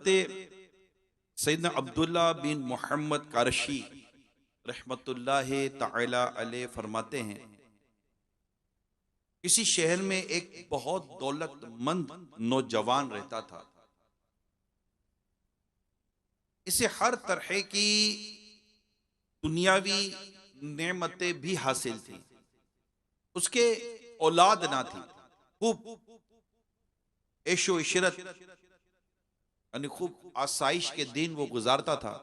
सैयदना अब्दुल्ला बिन मोहम्मद कारशी रहमतुल्लाह ताला अलैह फरमाते हैं, किसी शहर में एक बहुत दौलतमंद नौजवान रहता था। इसे हर तरह की दुनियावी नेमतें भी हासिल थी। उसके औलाद ना थी, खूब ऐशो इशरत यानी खूब आसाइश के दिन वो गुजारता था,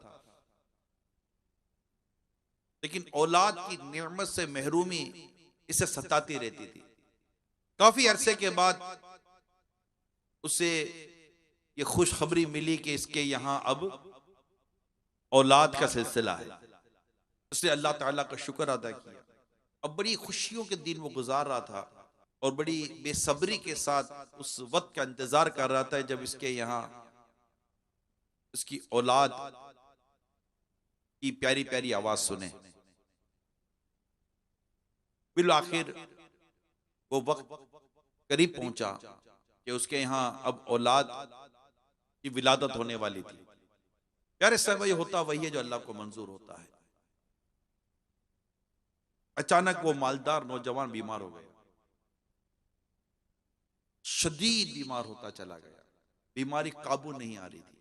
लेकिन औलाद की नेमत से महरूमी इसे सताती रहती थी। काफी अरसे के बाद उसे ये खुशखबरी मिली कि इसके यहाँ अब औलाद का सिलसिला है। उसने अल्लाह ताला का शुक्र अदा किया। अब बड़ी खुशियों के दिन वो गुजार रहा था और बड़ी बेसब्री के साथ उस वक्त का इंतजार कर रहा था जब इसके यहाँ इसकी औलाद की प्यारी प्यारी आवाज सुने। बिल आखिर वो वक्त करीब पहुंचा कि उसके यहाँ अब औलाद की विलादत होने वाली थी। प्यारे साहब, ये होता वही है जो अल्लाह को मंजूर होता है। अचानक वो मालदार नौजवान बीमार हो गया, शदीद बीमार होता चला गया। बीमारी काबू नहीं आ रही थी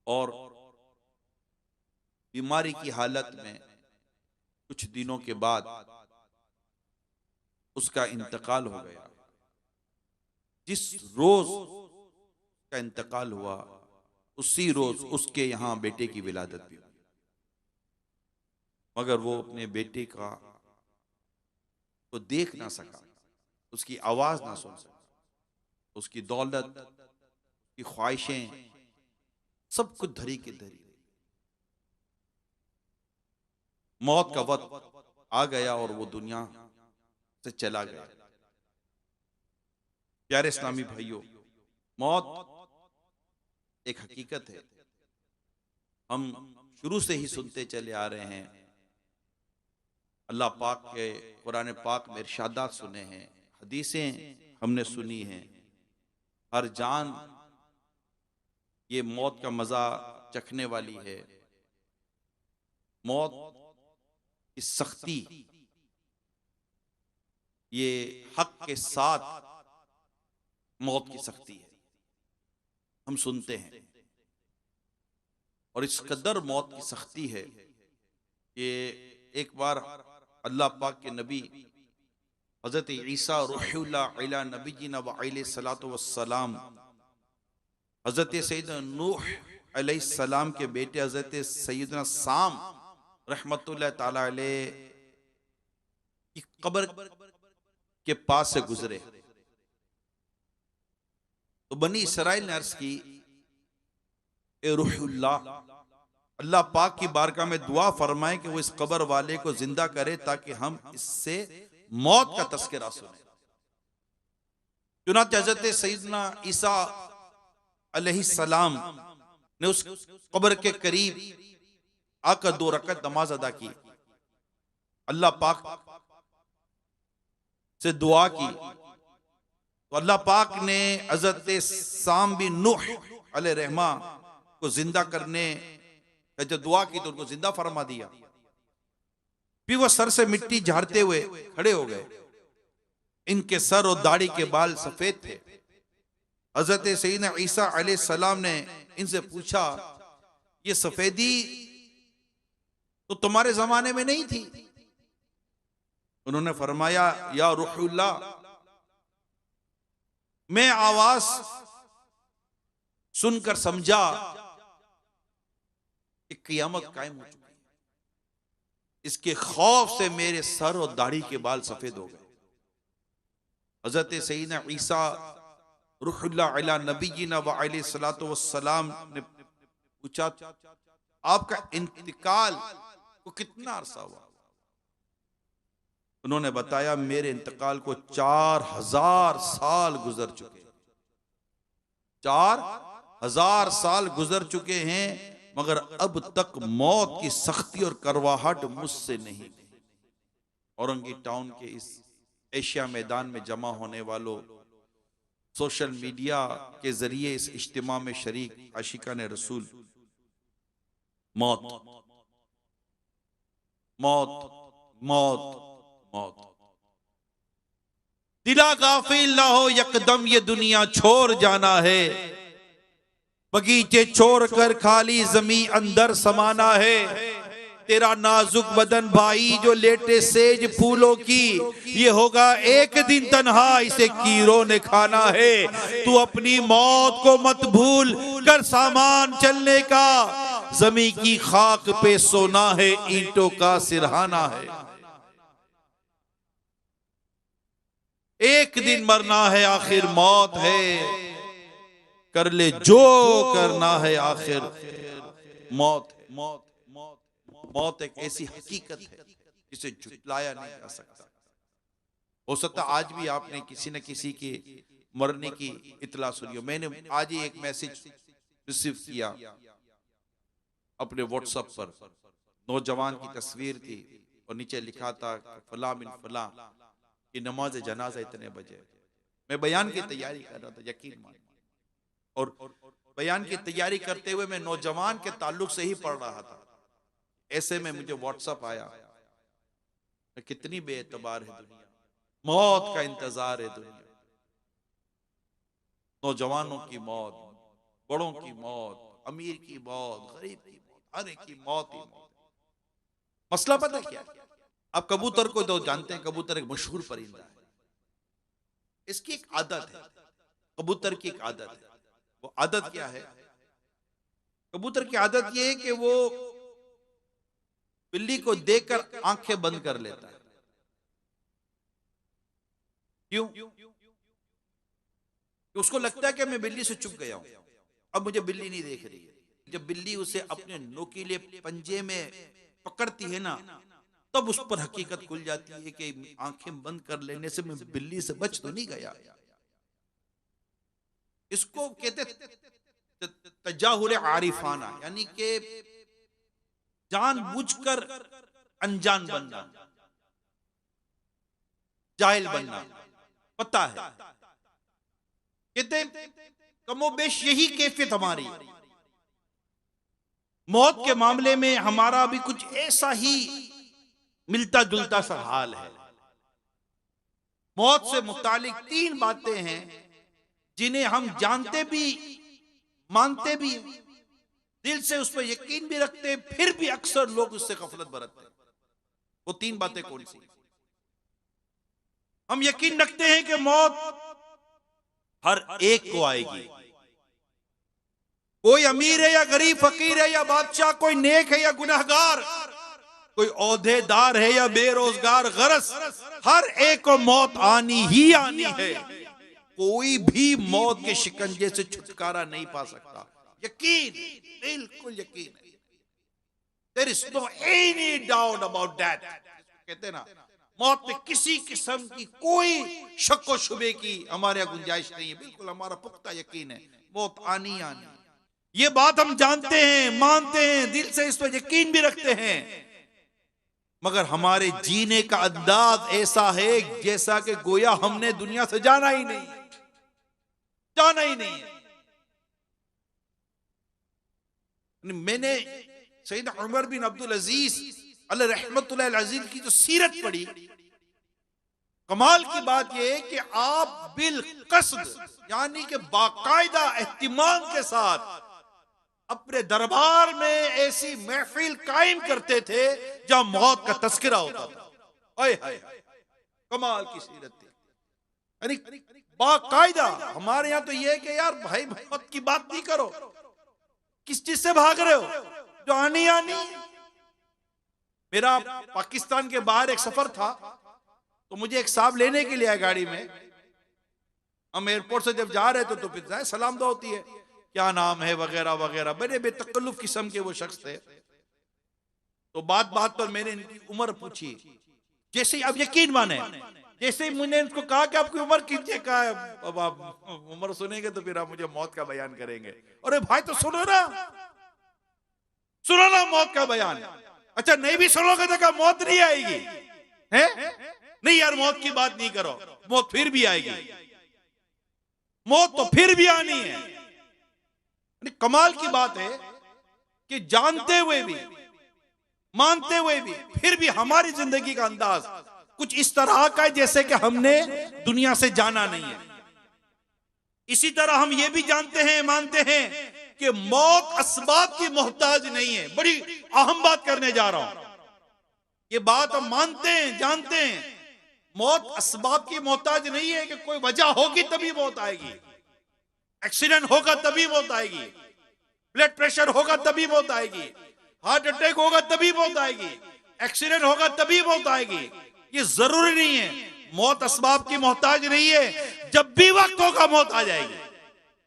और बीमारी की हालत में कुछ दिनों के बाद उसका इंतकाल हो गया। जिस रोज का इंतकाल हुआ उसी रोज उसके यहां बेटे की विलादत भी हुई, मगर वो अपने बेटे का तो देख ना सका, उसकी आवाज ना सुन सका। उसकी दौलत, की ख्वाहिशें सब कुछ धरी की धरी। मौत का वक्त आ गया और वो दुनिया से चला गया। प्यारे इस्लामी भाइयों, मौत एक हकीकत है, हम शुरू से ही सुनते चले आ रहे हैं। अल्लाह पाक के कुरान पाक में इरशादात सुने हैं, हदीसें हमने सुनी हैं। हर जान ये मौत का मजा चखने वाली है। मौत की सख्ती, ये हक के साथ मौत की सख्ती है, हम सुनते हैं। और इस कदर मौत की सख्ती है कि एक बार अल्लाह पाक के नबी हजरत ईसा रूहुल्लाह अला नबीना व अलैहि सलातो वस्सलाम, हजरत सैयदना नूह अलैहि सलाम के बेटे हजरत सैयदना साम रहमतुल्लाह ताला अलैह की कब्र के पास से गुजरे तो बनी इसराइल ने अर्ज की, ए रूहुल्लाह, अल्लाह पाक की बारगाह में दुआ फरमाए कि वो इस कब्र वाले को जिंदा करे ताकि हम इससे मौत का तस्करा सुने। चुनांचे हजरत सैयदना ईसा अलैहि सलाम ने उस कब्र के करीब आकर 2 रकात नमाज अदा की, अल्लाह पाक से दुआ की। तो अल्लाह पाक ने हजरत साम बिन नूह अलैहि रहमा को जिंदा करने का जब दुआ की तो उनको जिंदा फरमा दिया। फिर वो सर से मिट्टी झाड़ते हुए खड़े हो गए। इनके सर और दाढ़ी के बाल सफेद थे। हजरत सैयदना ईसा अलैहि सलाम ने इनसे पूछा, ये सफेदी तो तुम्हारे जमाने में नहीं थी? उन्होंने फरमाया, या रूहुल्लाह, मैं आवाज सुनकर समझा कि क़यामत कायम हो चुकी है। इसके खौफ से मेरे सर और दाढ़ी के बाल सफेद हो गए। हजरत सैयदना ईसा रूहुल्लाह अला नबीना व अलैहि सलातो वस्सलाम ने पूछा, आपका इंतकाल को कितना अरसा हुआ? उन्होंने बताया, मेरे इंतकाल को 4000 साल गुजर चुके, 4000 साल गुजर चुके हैं, मगर अब तक मौत की सख्ती और करवाहट मुझसे नहीं गई। औरंगी टाउन के इस एशिया मैदान में जमा होने वालों, सोशल मीडिया के जरिए इस इज्तिमा में शरीक आशिकान रसूल, मौत मौत मौत मौत। दिला गाफिल ना हो यकदम ये दुनिया छोड़ जाना है, बगीचे छोड़ कर खाली जमी अंदर समाना है। तेरा नाजुक बदन भाई जो लेटे सेज फूलों की, ये होगा एक दिन तन्हा, इसे कीरों ने खाना है। तू अपनी मौत को मत भूल कर सामान चलने का, जमी की खाक पे सोना है, ईंटों का सिरहाना है। एक दिन मरना है आखिर मौत है, कर ले जो करना है आखिर मौत है। मौत मौत मौत एक ऐसी हकीकत है जिसे झुटलाया नहीं जा सकता। हो सकता आज भी आपने किसी न किसी के मरने की इतला सुनी हो। मैंने आज ही एक मैसेज रिसीव किया अपने व्हाट्सएप पर, नौजवान की तस्वीर थी और नीचे लिखा था फला बिन फला की नमाज जनाजा इतने बजे। मैं बयान की तैयारी कर रहा था, यकीन मान, और बयान की तैयारी करते हुए मैं नौजवान के ताल्लुक से ही पढ़ रहा था। ऐसे में मुझे व्हाट्सएप आया, कितनी बेएतबार है दुनिया, मौत का इंतजार है दुनिया, नौजवानों की मौत, बड़ों की मौत, अमीर की मौत, गरीब की मौत, हर एक की मौत ही मौत। मसला पता क्या है? आप कबूतर को तो जानते हैं, कबूतर एक मशहूर परिंदा है। इसकी एक आदत है, कबूतर की एक आदत है। वो आदत क्या है? कबूतर की आदत ये है कि वो बिल्ली को देखकर आंखें बंद कर लेता है। क्यों? उसको लगता है कि मैं बिल्ली से चुप गया हूं, अब मुझे बिल्ली नहीं देख रही है। जब बिल्ली उसे अपने नोकीले पंजे में पकड़ती है ना, तब उस पर हकीकत खुल जाती है कि आंखें बंद कर लेने से मैं बिल्ली से बच तो नहीं गया। इसको कहते तजाहुर आरिफाना, यानी कि जानबूझकर अनजान बनना, जाहिल बनना। पता है, कहते कमोबेश यही कैफियत हमारी। मौत के मामले में हमारा भी कुछ ऐसा ही मिलता जुलता सा हाल है। मौत से मुतालिक 3 बातें हैं जिन्हें हम जानते भी, मानते भी, दिल से उस पर यकीन भी रखते, फिर भी अक्सर लोग उससे गफलत बरतते हैं। वो 3 बातें कौन सी? हम यकीन रखते हैं कि मौत हर एक को आएगी। कोई अमीर है या गरीब, फकीर है या बादशाह, कोई नेक है या गुनहगार, कोई ओहदेदार है या बेरोजगार, गरज हर एक को मौत आनी ही आनी है। कोई भी मौत के शिकंजे से छुटकारा नहीं पा सकता। यकीन, बिल्कुल यकीन है। There is no any doubt about that। कहते ना, मौत में किसी किस्म की कोई शक व शुबे की हमारे यहाँ गुंजाइश नहीं है। बिल्कुल हमारा पुख्ता यकीन है, मौत आनी आनी। ये बात हम जानते हैं, मानते हैं, दिल से इस पर यकीन भी रखते हैं, मगर हमारे जीने का अंदाज ऐसा है जैसा कि गोया हमने दुनिया से जाना ही नहीं, जाना ही नहीं है। मैंने सैयद उमर बिन अब्दुल अजीज अलैहि रहमतुल्लाह अज़ीज़ की जो सीरत पढ़ी, कमाल की बात यह है कि आप बिल कसद, यानी कि बाकायदा एहतिमाम के साथ अपने दरबार में ऐसी महफिल कायम करते थे जहां मौत का तस्करा होता था। हाय हाय, कमाल की सीरत थी, यानी बाकायदा। हमारे यहां तो यह है कि यार भाई मौत की बात नहीं करो, किस चीज से भाग रहे हो, जो आनी आनी। मेरा पाकिस्तान के बाहर एक सफर था, तो मुझे एक साहब लेने के लिए आए गाड़ी में। हम एयरपोर्ट से जब जा रहे थे तो फिर सलाम दुआ होती है, क्या नाम है वगैरह वगैरह, बड़े बेतकल्लुफ किस्म के वो शख्स थे। तो बात बात पर मैंने इनकी उम्र पूछी, जैसे अब यकीन माने, जैसे ही मैंने इनको कहा कि आपकी उम्र कितनी, कहा अब आप उम्र सुनेंगे तो फिर आप मुझे मौत का बयान करेंगे। अरे भाई तो सुनो ना, सुनो ना मौत का बयान। अच्छा नहीं भी सुनोगे तो क्या मौत नहीं आएगी? है नहीं यार, मौत की बात नहीं करो, मौत फिर भी आएगी। मौत तो फिर भी आनी है। कमाल की बात है कि जानते हुए भी, मानते हुए भी, फिर भी हमारी जिंदगी का अंदाज कुछ इस तरह का है जैसे कि हमने दुनिया से जाना नहीं है। इसी तरह हम ये भी जानते हैं, मानते हैं कि मौत असबाब की मोहताज नहीं है। बड़ी अहम बात करने जा रहा हूं, ये बात हम मानते हैं, जानते हैं। मौत असबाब की मोहताज नहीं है कि कोई वजह होगी तभी मौत आएगी, एक्सीडेंट होगा तभी मौत आएगी, ब्लड प्रेशर होगा तभी मौत आएगी, हार्ट अटैक होगा तभी मौत आएगी, एक्सीडेंट होगा तभी मौत आएगी। ये जरूरी नहीं है। मौत असबाब की मोहताज नहीं है, जब भी वक्त होगा मौत आ जाएगी।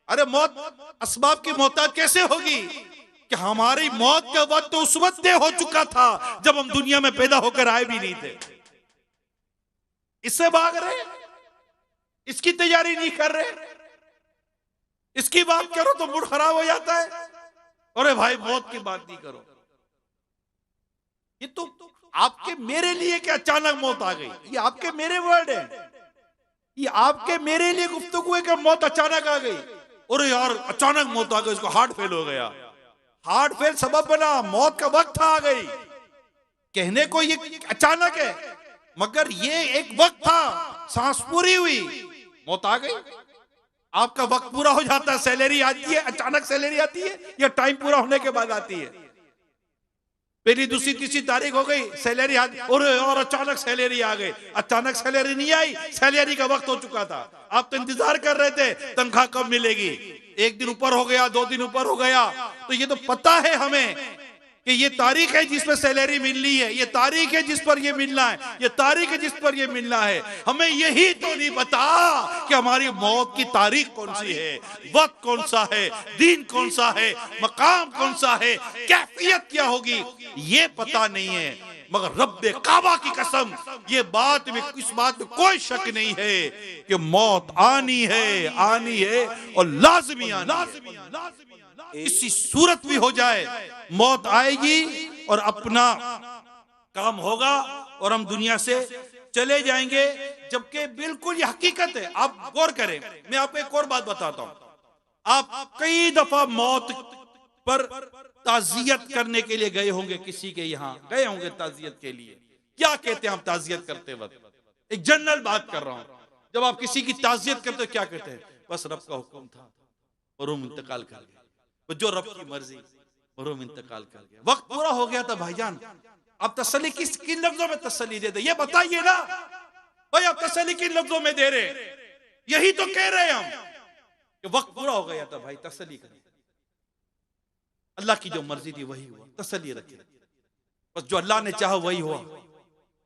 अरे मौत असबाब की मोहताज कैसे होगी कि हमारी मौत का वक्त तो उस वक्त हो चुका था जब हम दुनिया में पैदा होकर आए भी नहीं थे। इससे भाग रहे, इसकी तैयारी नहीं कर रहे, इसकी बात करो तो मूड खराब हो जाता है। अरे भाई मौत की बात नहीं करो। ये तो आपके मेरे लिए कि अचानक मौत आ गई, ये आपके मेरे वर्ड है, ये आपके मेरे लिए गुफ्तगू है कि मौत अचानक आ गई। अरे यार अचानक मौत आ गई, उसको हार्ट फेल हो गया। हार्ट फेल सबब बना, मौत का वक्त आ गई। कहने को ये अचानक है, मगर ये एक वक्त था, सांस पूरी हुई, मौत आ गई। आपका वक्त पूरा हो जाता है, सैलरी आती है, अचानक सैलरी आती है या टाइम पूरा होने के बाद आती है? पहली दूसरी तीसरी तारीख हो गई, सैलरी आती, और अचानक सैलरी आ गई। अचानक सैलरी नहीं आई, सैलरी का वक्त हो चुका था। आप तो इंतजार कर रहे थे तनख्वाह कब मिलेगी। एक दिन ऊपर हो गया, 2 दिन ऊपर हो गया, तो ये तो पता है हमें कि ये तारीख है जिस पर सैलरी मिलनी है, ये तारीख है जिस पर ये मिलना है, ये तारीख है जिस पर ये मिलना है। हमें यही तो नहीं पता कि हमारी मौत की तारीख कौन सी है, वक्त कौन सा है, दिन कौन सा है, मकाम कौन सा है, कैफियत क्या होगी, ये पता नहीं है। मगर रब्बे काबा की कसम, ये बात में, इस बात में कोई शक नहीं है कि मौत आनी है, आनी है और लाजमी आनी है। इसी सूरत भी हो जाए मौत आएगी और अपना काम होगा और हम दुनिया से चले जाएंगे। जबकि बिल्कुल ये हकीकत है। आप गौर करें, मैं आपको एक और बात बताता हूं। आप कई दफा मौत पर ताजियत करने के लिए गए होंगे, किसी के यहां गए होंगे ताजियत के लिए। क्या कहते हैं आप ताजियत करते वक्त? एक जनरल बात कर रहा हूं। जब आप किसी की ताजियत करते हो क्या कहते हैं? बस रब का हुक्म था और हम इंतकाल कर गए, जो रब की मर्जी और हम इंतकाल कर गए, वक्त पूरा हो गया था। भाईजान आप तसल्ली किन लफ्जों में तसल्ली देते, ये बताइए ना भाई। आप तसल्ली किन लफ्जों में दे रहे? यही तो कह रहे हैं हम कि वक्त पूरा हो गया था भाई, तसल्ली करें। अल्लाह की जो मर्जी थी वही हुआ, तसल्ली रखें। बस जो अल्लाह ने चाहा वही हुआ,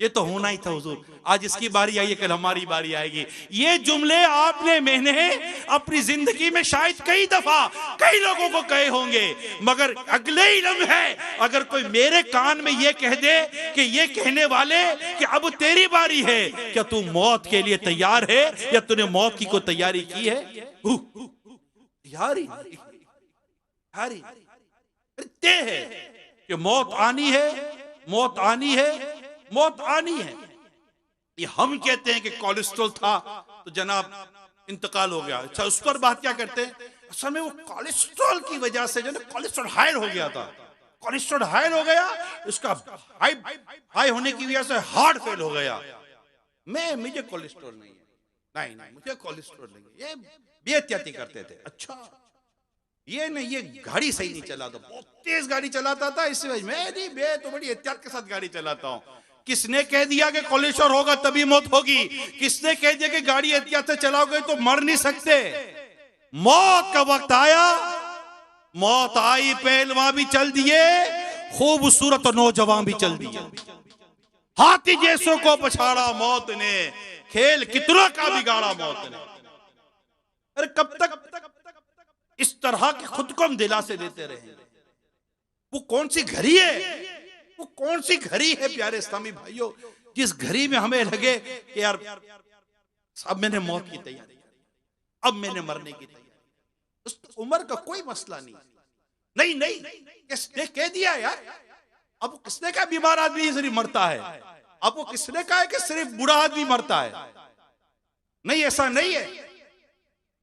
ये तो होना ही था हुजूर। आज इसकी बारी आई है, कल हमारी बारी आएगी। ये जुमले आपने, मैंने अपनी जिंदगी में शायद कई दफा कई लोगों को कहे होंगे, मगर अगले ही लम्हे अगर कोई मेरे कान में ये कह दे कि ये कहने वाले कि अब तेरी बारी है, क्या तू मौत के लिए तैयार है या तूने मौत की कोई तैयारी की है? तैयारी तय है कि मौत आनी है, मौत आनी है, मौत आनी है। ये हम कहते हैं कि कोलेस्ट्रॉल था तो जनाब इंतकाल हो गया। अच्छा, उस पर बात क्या करते हैं? असल में वो कोलेस्ट्रॉल की वजह से जो ना कोलेस्ट्रॉल हाई हो गया था, कोलेस्ट्रॉल हाई हो गया, उसका हाई होने की वजह से हार्ट फेल हो गया। मुझे कोलेस्ट्रॉल नहीं है, नहीं मुझे कोलेस्ट्रॉल नहीं है। ये बेहतियाती करते थे। अच्छा ये नहीं, ये गाड़ी सही नहीं चलाता, बहुत तेज गाड़ी चलाता था, इस वजह मैं तो बड़ी एहतियात के साथ गाड़ी चलाता हूँ। किसने कह दिया कि कोलेस्ट्रॉल होगा तभी मौत होगी? किसने कह दिया कि गाड़ी एहतियात से चलाओगे तो मर नहीं सकते? मौत का वक्त आया, मौत आई, पहलवान भी चल दिए, खूबसूरत नौजवान भी चल दिए, हाथी जैसों को पछाड़ा मौत ने, खेल कितना का बिगाड़ा मौत ने। अरे कब तक इस तरह के खुद को हम दिलासे देते रहेंगे? वो कौन सी घड़ी है, वो कौन सी घड़ी है प्यारे इस्लामी भाइयों, जिस घड़ी में हमें लगे कि यार अब मैंने मौत की तैयारी, अब मैंने मरने की तैयारी। उस उम्र का कोई मसला नहीं, नहीं किसने कह दिया यार? अब किसने कहा बीमार आदमी सिर्फ मरता है? अब वो किसने कहा है कि सिर्फ बूढ़ा आदमी मरता है? नहीं, ऐसा नहीं है।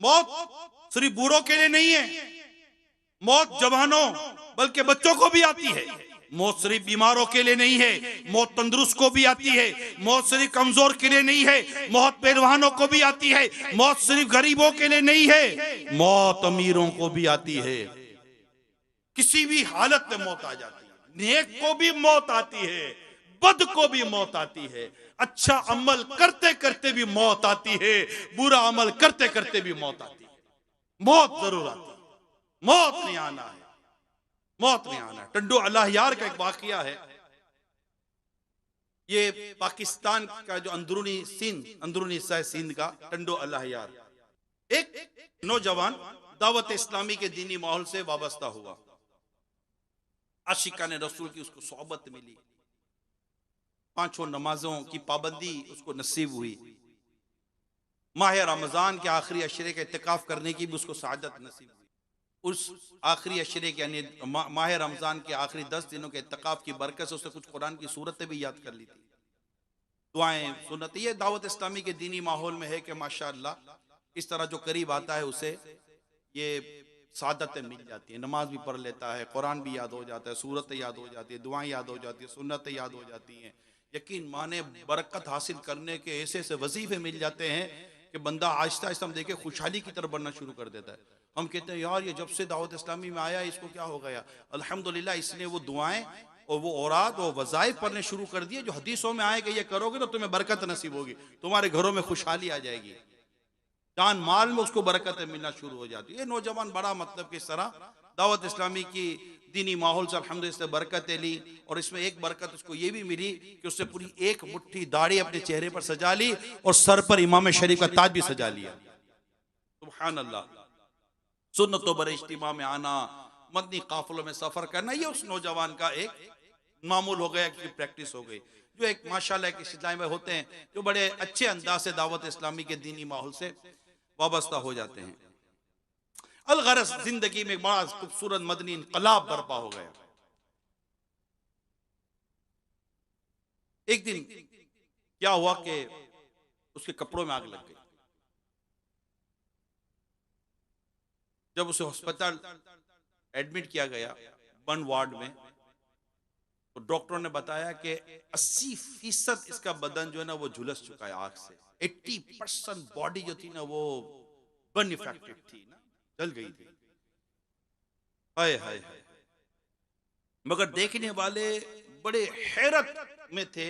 मौत सिर्फ बूढ़ों के लिए नहीं है, मौत जवानों बल्कि बच्चों को भी आती है। मौत सिर्फ बीमारों के लिए नहीं है, मौत तंदुरुस्त को भी आती है। मौत सिर्फ कमजोर के लिए नहीं है, मौत पहलवानों को भी आती है। मौत सिर्फ गरीबों के लिए नहीं है, मौत अमीरों को भी आती है। किसी भी हालत में मौत आ जाती है। नेक को भी मौत आती है, बद को भी मौत आती है। अच्छा अमल करते करते भी मौत आती है, बुरा अमल करते करते भी मौत आती है। मौत जरूर आती है, मौत नहीं आना है, मौत नहीं आना है। टंडो अल्लाहयार का एक वाकया है। ये पाकिस्तान का जो अंदरूनी हिस्सा है सिंध का, टंडो अल्लाहयार, एक नौजवान दावत इस्लामी के दीनी माहौल से वाबस्ता हुआ। आशिकाने रसूल की उसको सोहबत मिली, 5 नमाजों की पाबंदी उसको नसीब हुई। माह रमजान के आखिरी अशरे का इत्तिकाफ करने की भी उसको सआदत नसीब हुई। उस आखिरी अशरे के यानी माह रमजान के आखिरी 10 दिनों के इत्तिकाफ की बरकत से उसने कुछ कुरान की सूरतें भी याद कर ली थी, दुआएं सुन्नत। ये दावत इस्लामी के दीनी माहौल में है कि माशाअल्लाह इस तरह जो करीब आता है उसे ये सादतें मिल जाती हैं। नमाज भी पढ़ लेता है, कुरान भी याद हो जाता है, सूरतें याद हो जाती है, दुआएं याद हो जाती है, सुन्नतें याद हो जाती हैं। यकीन माने बरकत हासिल करने के ऐसे ऐसे वजीफे मिल जाते हैं कि बंदा आहिस्ता आहिस्ता हम देखे खुशहाली की तरफ बढ़ना शुरू कर देता है। हम कहते हैं यार ये जब से दावत इस्लामी में आया इसको क्या हो गया। अल्हम्दुलिल्लाह इसने वो दुआएं और वो औरात और वज़ाइफ पढ़ने शुरू कर दिए जो हदीसों में आए कि ये करोगे तो तुम्हें बरकत नसीब होगी, तुम्हारे घरों में खुशहाली आ जाएगी, जान माल में उसको बरकतें मिलना शुरू हो जाती है। ये नौजवान बड़ा मतलब किस तरह दावत इस्लामी की दीनी माहौल से अल्हम्दुलिल्लाह बरकतें ली। और इसमें एक बरकत उसको ये भी मिली कि उससे पूरी एक मुट्ठी दाढ़ी अपने चेहरे पर सजा ली और सर पर इमाम शरीफ का ताज भी सजा लिया। सुभान अल्लाह। सुन्नतों बर इज्तिमा में आना, मदनी काफिलों में सफर करना, ये उस नौजवान का एक मामूल हो गया, कि प्रैक्टिस हो गई। जो एक माशाल्लाह के इस्लाम में होते हैं जो बड़े अच्छे अंदाज से दावत इस्लामी के दीनी माहौल से वाबस्ता हो जाते हैं। अलगरस जिंदगी में बड़ा खूबसूरत मदनी इनकलाब बर्पा हो गया। एक दिन क्या हुआ कि उसके कपड़ों में आग लग गई। जब उसे अस्पताल एडमिट किया गया बंद वार्ड में, तो डॉक्टरों ने बताया कि 80% इसका बदन जो है ना वो झुलस चुका है आग से। 80% बॉडी जो थी ना वो बर्न इफेक्टेड थी ना, जल गई थी। हाय हाय हाय। मगर देखने वाले बड़े हैरत में थे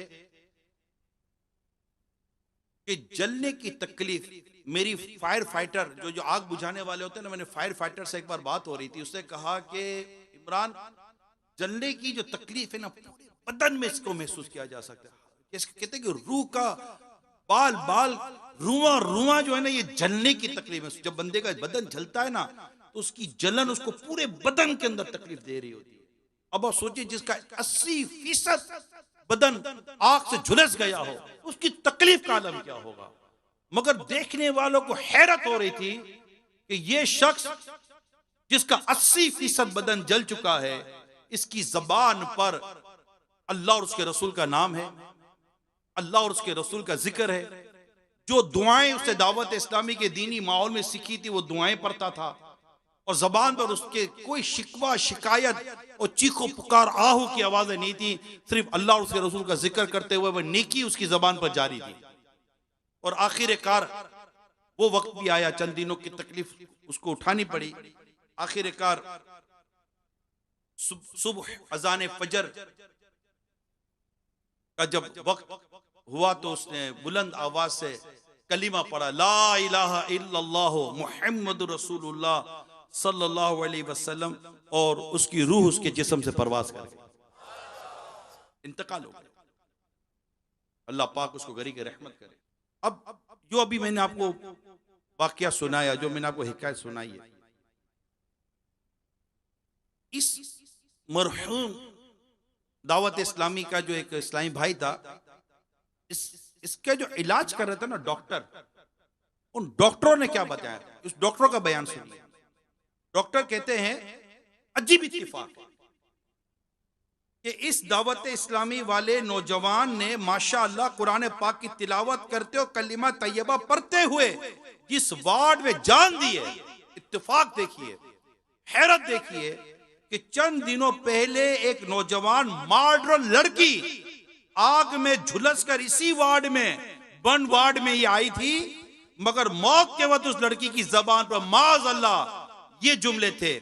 कि जलने की तकलीफ, मेरी फायर फाइटर जो आग बुझाने वाले होते हैं ना, मैंने फायर फाइटर से एक बार बात हो रही थी, उसने कहा कि इमरान जलने की जो तकलीफ है ना पूरे बदन में इसको महसूस किया जा सकता है। कहते हैं कि रूह का बाल बाल रुआ रुआ जो है ना ये जलने की तकलीफ है। जब बंदे का बदन जलता है ना तो उसकी जलन उसको पूरे बदन के अंदर तकलीफ दे रही होती है। अब आप सोचिए जिसका 80% बदन आग से झुलस गया हो उसकी तकलीफ का आलम क्या होगा। मगर देखने वालों को हैरत हो रही थी कि ये शख्स जिसका 80% बदन जल चुका है, इसकी जबान पर अल्लाह और उसके रसूल का नाम है, अल्लाह और उसके रसूल का जिक्र है। जो दुआएं उसने दावत इस्लामी के दीनी माहौल में सीखी थी वो दुआएं पढ़ता था और जबान पर उसके कोई शिकवा शिकायत और चीखो पुकार आहू की आवाजें नहीं थी। सिर्फ अल्लाह और उसके रसूल का जिक्र करते हुए वह नेकी उसकी जबान पर जारी थी। और आखिरकार वो वक्त भी आया, चंद दिनों की तकलीफ उसको उठानी पड़ी। आखिरकार सुबह अजान फजर का जब वक्त हुआ तो उसने बुलंद आवाज से कलीमा पढ़ा, ला इलाहा इल्लल्लाह मुहम्मदुर रसूलुल्लाह सल्लल्लाहु अलैहि वसल्लम, और उसकी रूह उसके जिस्म से परवाज कर गई, इंतकाल हो गया। अल्लाह पाक उसको गरी के रहमत करे। अब जो अभी मैंने आपको वाकया सुनाया, जो मैंने आपको हिकायत सुनाई है, इस मरहूम दावत इस्लामी का जो एक इस्लामी भाई था, इसका जो इलाज कर रहा था ना डॉक्टर, उन डॉक्टरों ने क्या बताया, उस डॉक्टरों का बयान सुनिए। डॉक्टर कहते हैं अजीब इत्तिफाक है, कि इस दावत इस्लामी वाले नौजवान ने माशाअल्लाह कुरान पाक की तिलावत करते हो कलिमा तैयबा पढ़ते हुए जिस वार्ड में जान दी है, इत्तेफाक देखिए, हैरत देखिए कि चंद दिनों पहले एक नौजवान मॉडर्न लड़की आग में झुलस कर इसी वार्ड में, बन वार्ड में ही आई थी, मगर मौत के वक्त उस लड़की की जबान पर माज अल्लाह ये जुमले थे,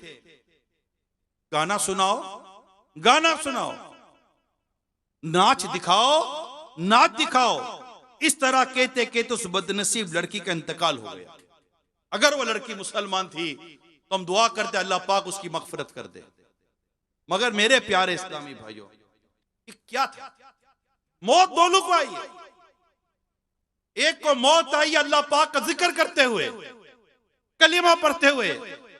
गाना सुनाओ, गाना सुनाओ, नाच दिखाओ, नाच दिखाओ। इस तरह कहते कहते उस बदनसीब लड़की का इंतकाल हो गया। अगर वो लड़की मुसलमान थी तो हम दुआ करते अल्लाह पाक उसकी मगफिरत कर दे। मगर मेरे प्यारे इस्लामी भाइयों, ये क्या था? मौत दोनों को आई है। एक को मौत आई अल्लाह पाक का जिक्र करते हुए, कलिमा पढ़ते हुए,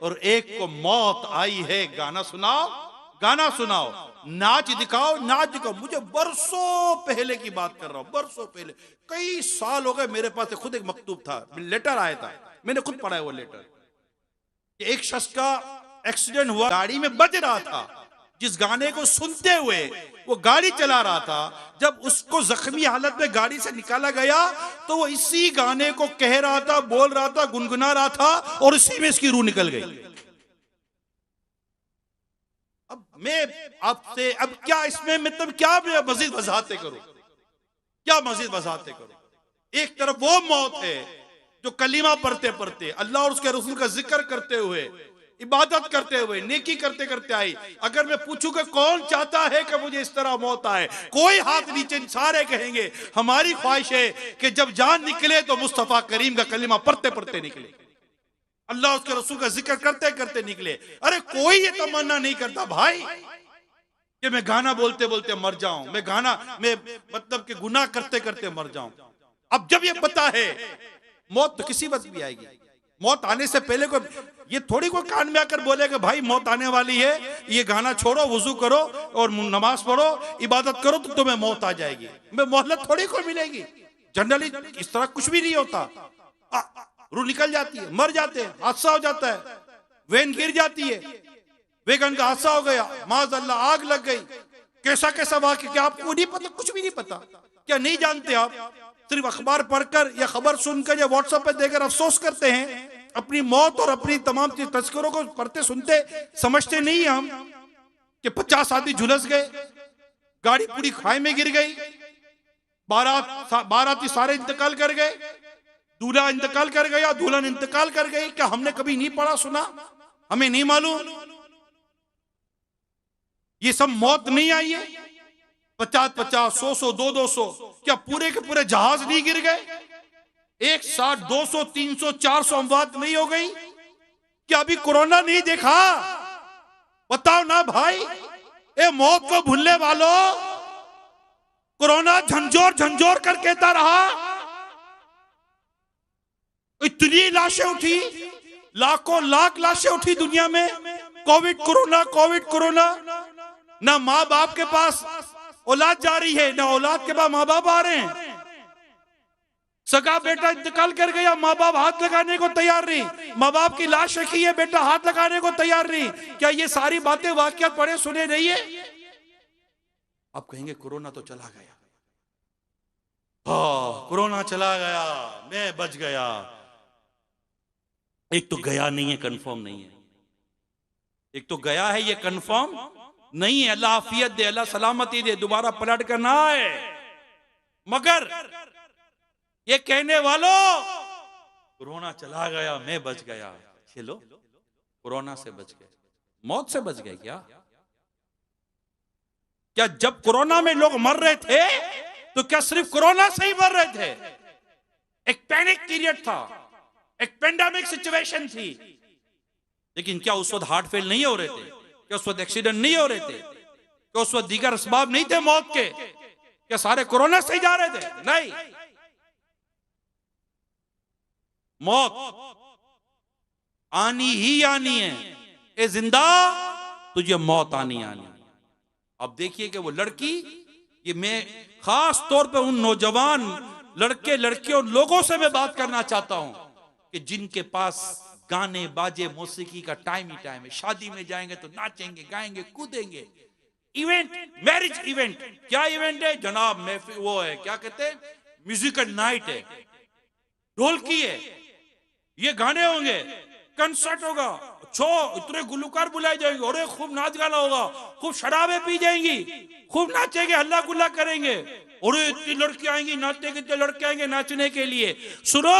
और एक को मौत आई है गाना सुनाओ, गाना सुनाओ, नाच दिखाओ, नाच दिखाओ। मुझे बरसों पहले की बात कर रहा हूं, बरसों पहले, कई साल हो गए। मेरे पास खुद एक मकतूब था, लेटर आया था, मैंने खुद पढ़ा है वो लेटर। एक शख्स का एक्सीडेंट हुआ, गाड़ी में बज रहा था, जिस गाने को सुनते हुए वो गाड़ी चला रहा था, जब उसको जख्मी हालत में गाड़ी से निकाला गया तो वो इसी गाने को कह रहा था, बोल रहा था, गुनगुना रहा था, और इसी में इसकी रूह निकल गई। अब मैं आपसे, अब क्या इसमें मतलब क्या मजीद वजाहतें करूं, क्या मजीद वजाहतें करूं? एक तरफ वो मौत है जो कलीमा पढ़ते पढ़ते, अल्लाह और उसके रसूल का जिक्र करते हुए, इबादत करते हुए, नेकी करते करते आई। अगर मैं पूछूं कि कौन चाहता है कि मुझे इस तरह मौत आए, कोई हाथ नीचे, सारे कहेंगे हमारी ख्वाहिश है कि जब जान निकले तो मुस्तफा करीम का कलीमा पढ़ते पढ़ते निकले, अल्लाह उसके रसूल का जिक्र करते करते निकले। अरे कोई ये तमन्ना नहीं करता भाई कि मैं गाना बोलते बोलते मर जाऊं, मैं गाना मैं मतलब कि गुनाह करते करते मर जाऊं। अब जब ये पता है मौत तो किसी वक्त भी आएगी, मौत आने से पहले को ये थोड़ी कोई कान में आकर बोलेगा भाई मौत आने वाली है, ये गाना छोड़ो, वुजू करो और नमाज पढ़ो, इबादत करो तो तुम्हें मौत आ जाएगी। मैं मोहलत थोड़ी को मिलेगी। जनरली इस तरह कुछ भी नहीं होता, रूह निकल जाती है, मर जाते हैं, हादसा हो जाता है, वैन गिर जाती है, वैगन का हादसा हो गया, माज अल्लाह आग लग गई, कैसा कैसा वाक़या, क्या आपको नहीं पता? कुछ भी नहीं पता। क्या नहीं जानते आप? सिर्फ अखबार पढ़कर या खबर सुनकर या व्हाट्सएप पे देकर अफसोस करते हैं। अपनी मौत और अपनी तमाम चीज तस्करों को पढ़ते सुनते समझते नहीं हम कि 50 आदमी झुलस गए, गाड़ी पूरी खाई में गिर गई, बाराती सारे इंतकाल कर गए, दूल्हा इंतकाल कर गया, दुल्हन इंतकाल कर गई। क्या हमने कभी नहीं पढ़ा सुना? हमें नहीं मालूम? ये सब मौत नहीं आई है? 50-50, 100-100, 200-200, क्या पूरे के पूरे जहाज नहीं गिर गए? 160, 200, 300, 400 अमवात नहीं हो गई? क्या अभी कोरोना नहीं देखा? बताओ ना भाई। ए मौत को भूलने वालों, कोरोना झंझोर झंझोर कर कहता रहा, इतनी लाशें उठी, लाखों लाख लाशें उठी दुनिया में, कोविड कोरोना, कोविड कोरोना। ना माँ बाप के पास औलाद जा रही है, ना औलाद के पास माँ बाप आ रहे हैं। सगा बेटा इंतकाल कर गया, माँ बाप हाथ लगाने को तैयार नहीं, माँ बाप की लाश रखी है, बेटा हाथ लगाने को तैयार नहीं। क्या ये सारी बातें वाकयात पढ़े सुने नहीं है? आप कहेंगे कोरोना तो चला गया, हाँ कोरोना चला गया, मैं बच गया। एक तो गया नहीं है, कंफर्म नहीं है। एक तो गया है, ये कंफर्म नहीं है। अल्लाह आफियत दे, अल्लाह सलामती दे, दोबारा पलट कर ना आए। मगर ये कहने वालों, कोरोना चला गया, मैं बच गया, चलो कोरोना से बच गए, मौत से बच गए। क्या जब कोरोना में लोग मर रहे थे तो क्या सिर्फ कोरोना से ही मर रहे थे? एक पैनिक पीरियड था, एक पेंडेमिक सिचुएशन थी। लेकिन क्या उस वक्त हार्ट फेल नहीं हो रहे थे? क्या उस वक्त एक्सीडेंट नहीं हो रहे थे? क्या उस वक्त दीगर असबाब नहीं थे मौत के? क्या सारे कोरोना से ही जा रहे थे? नहीं, मौत आनी ही आनी है। ए जिंदा, तुझे मौत आनी आनी। अब देखिए कि वो लड़की, ये मैं खास तौर पे उन नौजवान लड़के लड़कियों लोगों से मैं बात करना चाहता हूं कि जिनके पास गाने बाजे मौसीकी का टाइम ही टाइम है। शादी में जाएंगे तो नाचेंगे, गाएंगे, कूदेंगे, इवेंट, मैरिज इवेंट। क्या इवेंट है जनाब? महफिल, वो है क्या कहते हैं, म्यूजिकल नाइट है, ढोलकी है, ये गाने होंगे, कंसर्ट होगा, इतने गुलकार बुलाए जाएंगे, और खूब नाच गाना होगा, खूब शराबें पी जाएंगी, खूब नाचेंगे, हल्ला गुल्ला करेंगे, और इतनी लड़की आएंगी नाचने के, इतने लड़के आएंगे नाचने के लिए। सुनो,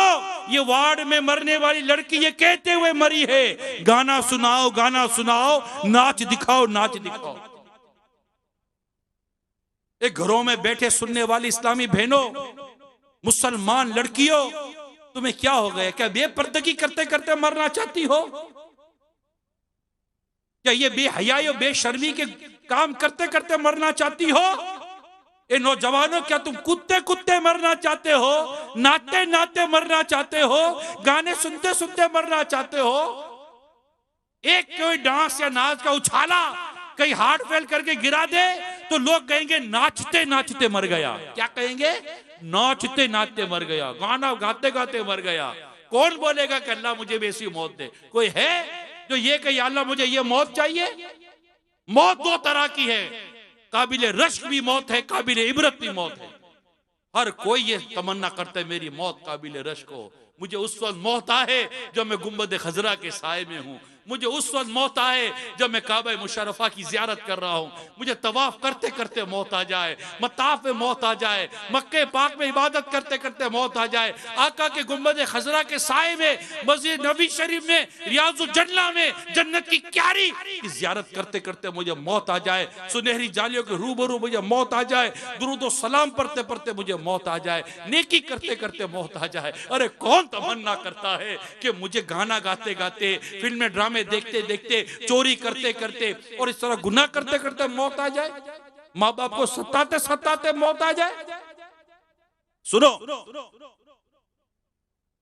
ये वार्ड में मरने वाली लड़की ये कहते हुए मरी है, गाना सुनाओ, गाना सुनाओ, नाच दिखाओ, नाच दिखाओ। एक घरों में बैठे सुनने वाली इस्लामी बहनों, मुसलमान लड़कियों, तुम्हें क्या हो गया? क्या बेपर्दगी करते करते मरना चाहती हो? क्या ये बेहयाई और बेशर्मी के काम करते करते मरना चाहती हो? ए नौजवानों, क्या तुम कुत्ते कुत्ते मरना चाहते हो? नाचते नाचते मरना चाहते हो? गाने सुनते सुनते मरना चाहते हो? एक कोई डांस या नाच का उछाला कहीं हार्ट फेल करके गिरा दे तो लोग कहेंगे नाचते नाचते मर गया। क्या कहेंगे? नाचते नाचते मर गया, गाना गाते गाते मर गया। कौन बोलेगा कि अल्लाह मुझे भी ऐसी मौत दे? कोई है जो ये कहे अल्लाह मुझे ये मौत चाहिए? मौत दो तरह की है, काबिले रश्क भी मौत है, काबिले इबरत भी मौत है। हर कोई ये तमन्ना करता है मेरी मौत काबिले रश्क हो, मुझे उस वक्त मौत आए जब मैं गुंबद खजरा के साए में हूं, मुझे उस वक्त मौत आए जब मैं काबा मुशर्रफा की जियारत कर रहा हूं, मुझे तवाफ करते करते मौत आ जाए, मताफ में मौत आ जाए, मक्के पाक में इबादत करते करते मौत आ जाए, आका के गुंबद खजरा के साए में, मस्जिद नबी शरीफ में, रियाजुल जन्ना में, जन्नत की क्यारी की जियारत करते करते मुझे मौत आ जाए, सुनहरी जालियों के रूबरू मुझे मौत आ जाए, दुरूद व सलाम पढ़ते पढ़ते मुझे मौत आ जाए, नेकी करते करते मौत आ जाए। अरे कौन तमन्ना करता है कि मुझे गाना गाते गाते, फिल्में ड्रामे देखते देखते, चोरी करते करते और इस तरह गुनाह करते करते मौत आ जाए, माँ बाप को सताते सताते मौत आ जाए? सुनो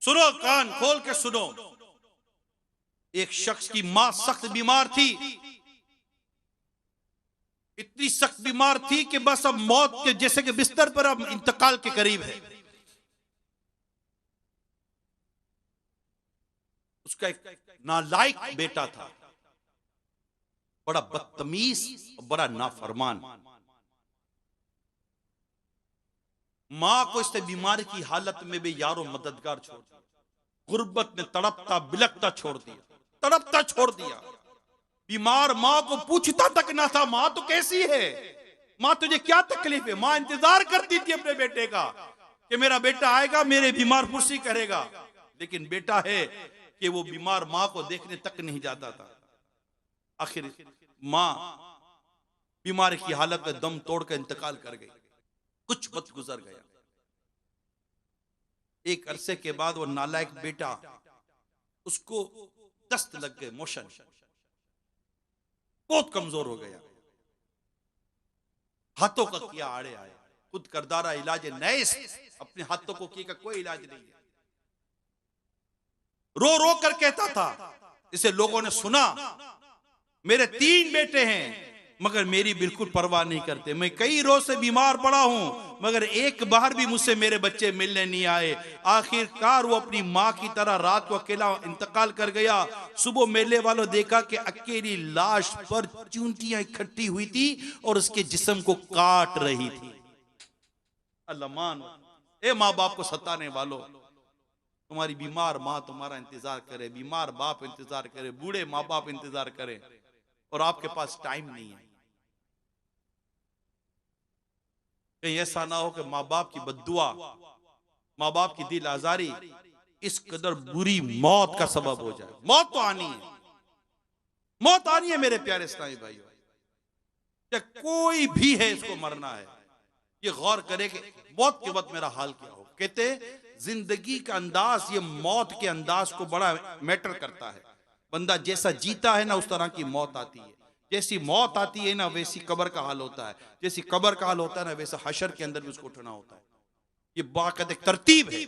सुनो, कान खोल के सुनो। एक शख्स की मां सख्त बीमार थी, इतनी सख्त बीमार थी कि बस अब मौत के जैसे कि बिस्तर पर अब इंतकाल के करीब है। उसका एक नालायक बेटा था, बड़ा बदतमीज और बड़ा नाफरमान। मां को इसने बीमारी की हालत में भी यारो मददगार छोड़ दिया, गुर्बत में तड़पता बिलकता छोड़ दिया, तड़पता छोड़ दिया। बीमार मां को पूछता तक ना था, मां तो कैसी है, मां तुझे क्या तकलीफ है? मां इंतजार करती थी अपने बेटे का कि मेरा बेटा आएगा, मेरे बीमार पुरसी करेगा, लेकिन बेटा है कि वो बीमार मां को देखने तक नहीं जाता था। आखिर मां बीमारी की हालत में दम तोड़कर इंतकाल कर गई। कुछ वक्त गुजर गया, एक अरसे के बाद वो नालायक बेटा, उसको दस्त लग गए, मोशन, बहुत कमजोर हो गया, हाथों का किया आड़े आए, खुद करदारा इलाज नैस, अपने हाथों को किया का कोई इलाज नहीं है। रो रो कर कहता था, इसे लोगों ने सुना, मेरे 3 बेटे हैं मगर मेरी बिल्कुल परवाह नहीं करते, मैं कई रोज से बीमार पड़ा हूं मगर एक बार भी मुझसे मेरे बच्चे मिलने नहीं आए। आखिरकार वो अपनी मां की तरह रात को अकेला इंतकाल कर गया। सुबह मेले वालों देखा कि अकेली लाश पर चूंटियां इकट्ठी हुई थी और उसके जिस्म को काट रही थी। अल्लाह मान, ए माँ बाप को सताने वालों, तुम्हारी बीमार माँ तुम्हारा इंतजार करे, बीमार बाप इंतजार करे, बूढ़े माँ बाप इंतजार करे और आपके पास टाइम नहीं है। कहीं ऐसा ना हो कि माँ बाप की बद्दुआ, माँ बाप की दिल आजारी इस कदर बुरी मौत का सबब हो जाए। मौत तो आनी है, मौत आनी है मेरे प्यारे इस्लामी भाइयों, क्या कोई भी है इसको मरना है। ये गौर करे कि मौत के वक्त मेरा हाल क्या हो। कहते जिंदगी का अंदाज ये मौत के अंदाज को बड़ा मैटर करता है। बंदा जैसा जीता है ना उस तरह की मौत आती है, जैसी मौत आती है ना वैसी कब्र का हाल होता है, जैसी कब्र का हाल होता है ना वैसा हशर के अंदर भी उसको उठना होता है। ये बाकायदा तरतीब है,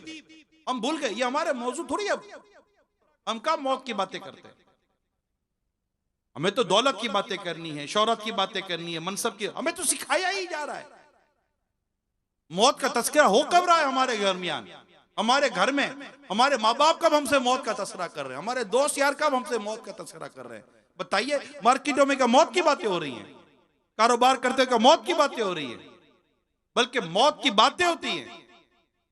हम भूल गए, ये हमारे मौजूद थोड़ी है। हम कब मौत की बातें करते हैं? हमें तो दौलत की बातें करनी है, शोहरत की बातें करनी है, मनसब की, हमें तो सिखाया ही जा रहा है। मौत का तस्करा हो कब रहा है हमारे दरमियान? हमारे घर में हमारे माँ बाप कब हमसे मौत का तस्करा कर रहे हैं? हमारे दोस्त यार कब हमसे मौत का तस्करा कर रहे हैं? बताइए, मार्केटों में क्या मौत की बातें हो रही हैं? कारोबार करते हुए मौत की बातें हो रही है, बल्कि मौत की बातें होती हैं,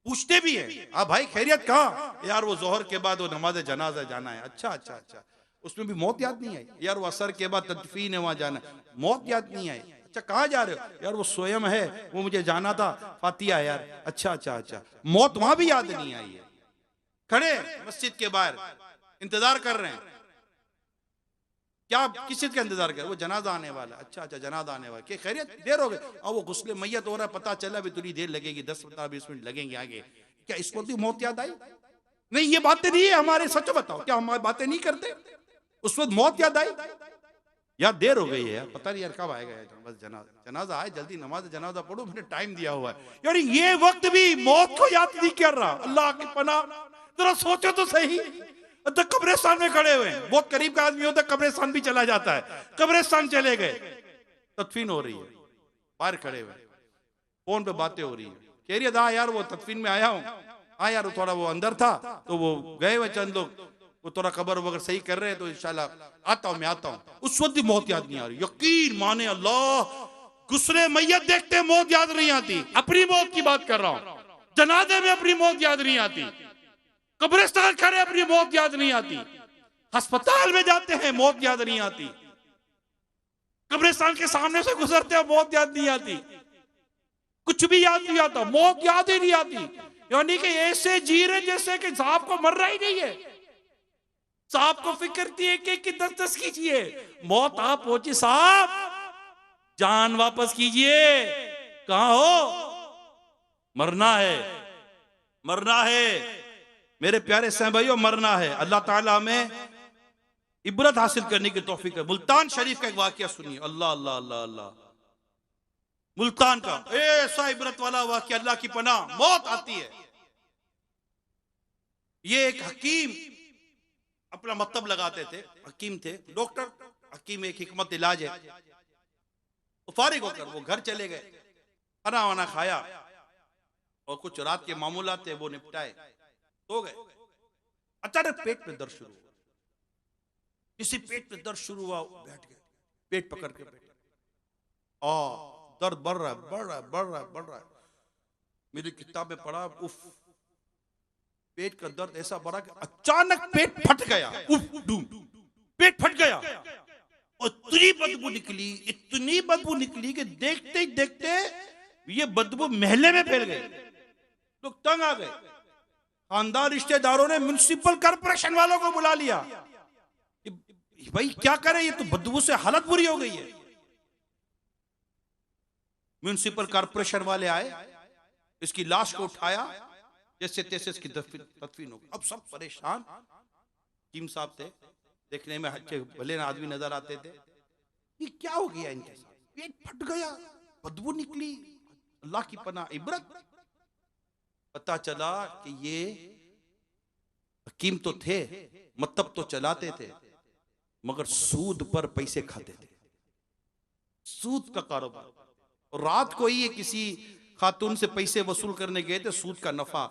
पूछते भी हैं, हाँ भाई खैरियत कहाँ? यार वो जोहर के बाद वो नमाज जनाजा जाना है। अच्छा अच्छा अच्छा, उसमें भी मौत याद नहीं आई। यार वो असर के बाद तदफीन है, वहां जाना है, मौत याद नहीं आई। अच्छा कहाँ जा रहे हो? यार वो स्वयं है, वो मुझे जाना था, फातिया यार। अच्छा अच्छा अच्छा, मौत वहां भी याद नहीं आई है। खड़े मस्जिद के बाहर इंतजार कर रहे हैं, क्या किस चीज का इंतजार कर? वो जनाजा आने वाला। अच्छा अच्छा, जनाजा आने वाला, क्या खैरियत? देर हो गई। और वो गुस्ले मैयत हो रहा है, पता चला अभी थोड़ी देर लगेगी, 10-15-20 मिनट लगेंगे आगे। क्या इस वक्त भी मौत याद आई? नहीं, ये बातें नहीं है हमारे। सच बताओ, क्या हमारी बातें नहीं करते? उस वक्त मौत याद आई? यार देर हो गई है यार, पता नहीं यार कब आएगा यार, बस जनाजा आए, जल्दी नमाज जनाजा पढ़ो, मैंने टाइम दिया हुआ है। यार ये वक्त भी मौत को याद नहीं कर रहा। अल्लाह की पनाह, जरा सोचो तो सही। तो कब्रिस्तान में खड़े हुए हैं, बहुत करीब का आदमी होता है, कब्रिस्तान भी चला जाता है। कब्रिस्तान चले गए, तदफीन हो रही है, बाहर खड़े हुए, फोन पे बातें हो रही है। कह रही है हाँ यार वो तदफीन में आया हूँ, हाँ यार थोड़ा वो अंदर था तो वो गए हुए चंद लोग, वो थोड़ा कबर वगैरह सही कर रहे हैं, तो इंशाल्लाह आता हूं, मैं आता हूं। उस वक्त भी मौत याद नहीं आ रही। यकीन माने अल्लाह, गुस्रे मैयत देखते मौत याद नहीं आती। अपनी मौत की बात कर रहा हूं, जनाजे में अपनी मौत याद नहीं आती, कब्रिस्तान खड़े अपनी मौत याद नहीं आती, अस्पताल में जाते हैं मौत याद नहीं आती, कब्रिस्तान के सामने से गुजरते हैं मौत याद नहीं आती, कुछ भी याद नहीं आता, मौत याद ही नहीं आती। यानी कि ऐसे जी रहे जैसे कि साहब को मरना ही नहीं है। साहब को फिक्र थी कि 10-10 कीजिए, मौत आप पहुंची, साहब जान वापस कीजिए, कहां हो? मरना है, मरना है मेरे प्यारे सहन भाइयों, मरना है। अल्लाह ताला हमें इबरत हासिल करने की तौफीक है। मुल्तान शरीफ का एक वाकया सुनिए, अल्लाह अल्लाह अल्लाह अल्लाह, मुल्तान का ऐसा इबरत वाला वाकया, अल्लाह की पनाह, मौत आती है। ये एक हकीम अपना मतलब लगाते थे, हकीम थे, डॉक्टर हकीम, एक हिकमत इलाज है। तो फारिग होकर वो घर चले गए, खाना वाना खाया और कुछ रात के मामूलात थे वो निपटाए, सो गए। अचानक पेट में दर्द शुरू हुआ, किसी पेट में दर्द शुरू हुआ, बैठ गए, पेट पकड़ के बैठे, दर्द बढ़ रहा है, बढ़ रहा है, बढ़ रहा है, बढ़ रहा है। मेरी किताब में पढ़ा, उफ, पेट का दर्द ऐसा बढ़ा कि अचानक पेट फट गया, उफ डूम, पेट फट गया और इतनी बदबू निकली, इतनी बदबू निकली कि देखते ही देखते ये बदबू महल्ले में फैल गई। लोग तंग आ गए, खानदान रिश्तेदारों ने म्युनिसिपल कॉर्पोरेशन वालों को बुला लिया। भाई क्या करें, ये तो बदबू से हालत बुरी हो गई है। म्युनिसिपल कॉर्पोरेशन वाले आए, इसकी लाश को उठाया, जैसे तैसे इसकी तदफीन हो गई। अब सब परेशान, हकीम साहब थे, देखने में अच्छे भले आदमी नजर आते थे, ये क्या हो गया इनके साथ? पेट फट गया, बदबू निकली, अल्लाह की पनाह, इबरत। पता चला कि ये हकीम तो थे, मतलब तो चलाते थे, मगर सूद पर पैसे खाते थे, सूद का कारोबार। और रात को ही किसी खातून से पैसे वसूल करने गए थे, सूद का नफा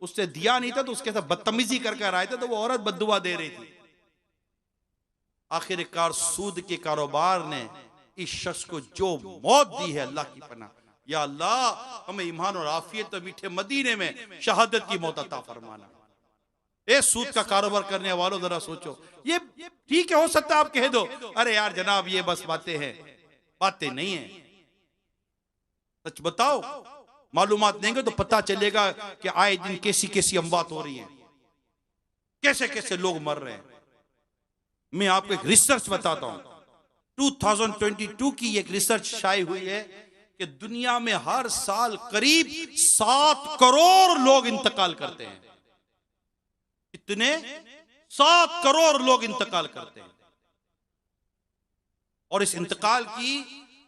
उससे दिया नहीं था, तो उसके साथ बदतमीजी कर आए थे, तो वो औरत बद्दुआ दे रही थी। आखिरकार सूद के कारोबार ने इस शख्स को जो मौत दी है, अल्लाह की पनाह, या अल्लाह हमें ईमान और आफियत तो मीठे मदीने में शहादत की मौत अता फरमाना। ए सूद का कारोबार करने वालों जरा सोचो, ये ठीक है, हो सकता है आप कह दो अरे यार जनाब ये बस बातें हैं, बातें नहीं है। सच बताओ, मालूमात देंगे तो पता चलेगा कि आए दिन कैसी कैसी अमवात हो रही है, कैसे कैसे लोग मर रहे हैं। मैं आपको एक रिसर्च बताता हूं, 2022 की एक रिसर्च शाये हुई है कि दुनिया में हर साल करीब 7 करोड़ लोग इंतकाल करते हैं। कितने? 7 करोड़ लोग इंतकाल करते हैं। और इस इंतकाल की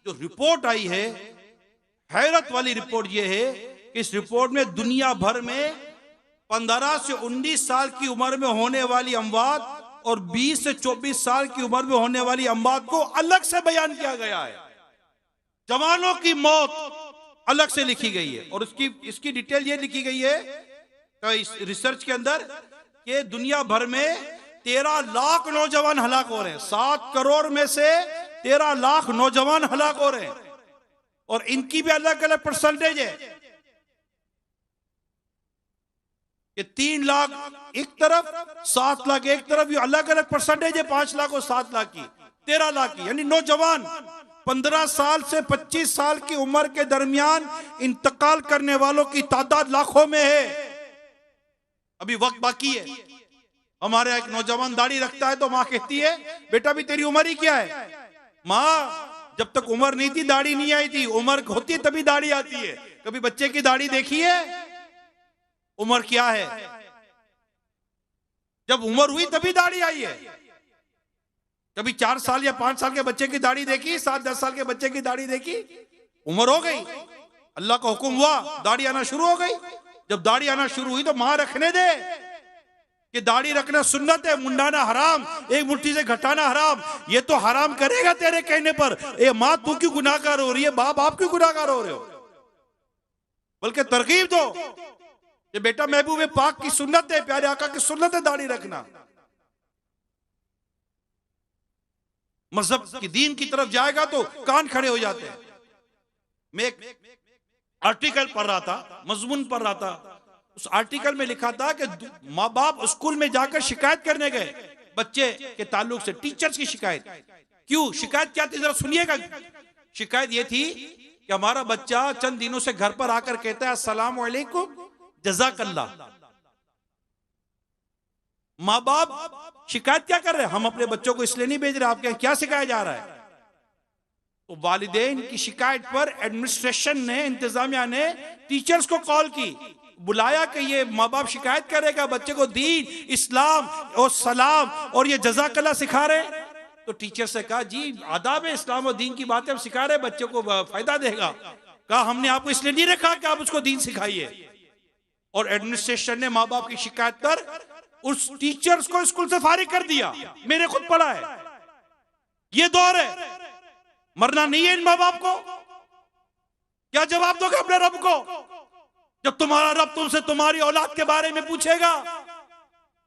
जो रिपोर्ट आई है, हैरत वाली रिपोर्ट यह है कि इस रिपोर्ट में दुनिया भर में 15 से 19 साल की उम्र में होने वाली अमवात और 20 से 24 साल की उम्र में होने वाली अमवात को अलग से बयान किया गया है। जवानों की मौत अलग से लिखी गई है और इसकी डिटेल ये लिखी गई है तो इस रिसर्च के अंदर कि दुनिया भर में 13 लाख नौजवान हलाक हो रहे हैं। 7 करोड़ में से 13 लाख नौजवान हलाक हो रहे हैं और इनकी भी अलग अलग परसेंटेज है कि 3 लाख एक तरफ, 7 लाख एक तरफ, ये अलग अलग परसेंटेज है, 5 लाख और 7 लाख की, 13 लाख की। यानी नौजवान 15 साल से 25 साल की उम्र के दरमियान इंतकाल करने वालों की तादाद लाखों में है। अभी वक्त बाकी है। हमारे यहाँ एक नौजवान दाढ़ी रखता है तो माँ कहती है बेटा भी तेरी उम्र ही क्या है? माँ जब तक उम्र नहीं थी दाढ़ी नहीं आई थी, उम्र होती है तभी दाढ़ी आती है। कभी बच्चे की दाढ़ी देखी है? उम्र क्या है? जब उम्र हुई तभी दाढ़ी आई है। कभी 4 साल या 5 साल के बच्चे की दाढ़ी देखी? 7-10 साल के बच्चे की दाढ़ी देखी? उम्र हो गई, अल्लाह का हुक्म हुआ, दाढ़ी आना शुरू हो गई। जब दाढ़ी आना शुरू हुई तो मां रखने दे कि दाढ़ी रखना सुन्नत है, मुंडाना हराम, एक मुट्ठी से घटाना हराम। ये तो हराम करेगा तेरे कहने पर। ए मां तू क्यों गुनाहगार हो रही है? बाप आप क्यों गुनाहगार हो रहे हो? बल्कि तरकीब दो कि बेटा महबूब पाक की सुन्नत है, प्यारे आका की सुन्नत है दाढ़ी रखना। मजहब की दीन की तरफ जाएगा तो कान खड़े हो जाते हैं। मैं एक आर्टिकल पढ़ रहा था, मजमून पढ़ रहा था, उस आर्टिकल में लिखा था कि माँ बाप स्कूल में जाकर शिकायत करने गए बच्चे के ताल्लुक से, टीचर्स की शिकायत। क्यों शिकायत क्या थी जरा सुनिएगा। शिकायत ये थी कि हमारा बच्चा चंद दिनों से घर पर आकर कहता है अस्सलाम वालेकुम जज़ाकल्लाह। माँ बाप शिकायत क्या कर रहे हैं? हम अपने बच्चों को इसलिए नहीं भेज रहे, आपके यहाँ क्या सिखाया जा रहा है? तो वालिदैन की शिकायत पर एडमिनिस्ट्रेशन ने, इंतजामिया ने टीचर्स को कॉल की, बुलाया कि ये माँ बाप शिकायत करेगा बच्चे को दीन, इस्लाम और सलाम और ये जज़ाकल्लाह सिखा रहे। तो टीचर से कहा जी आदाब इस्लाम और दीन की बातें हम सिखा रहे, बच्चे को फायदा देगा। कहा हमने आपको इसलिए नहीं रखा कि आप उसको दीन सिखाइए। और एडमिनिस्ट्रेशन ने माँ बाप की शिकायत पर उस टीचर्स को स्कूल से फारिग कर दिया। मैंने खुद पढ़ा है। ये दौर है, मरना नहीं है इन माँ बाप को। क्या जवाब दोगे अपने रब को जब तुम्हारा रब तुमसे तुम्हारी औलाद के बारे में पूछेगा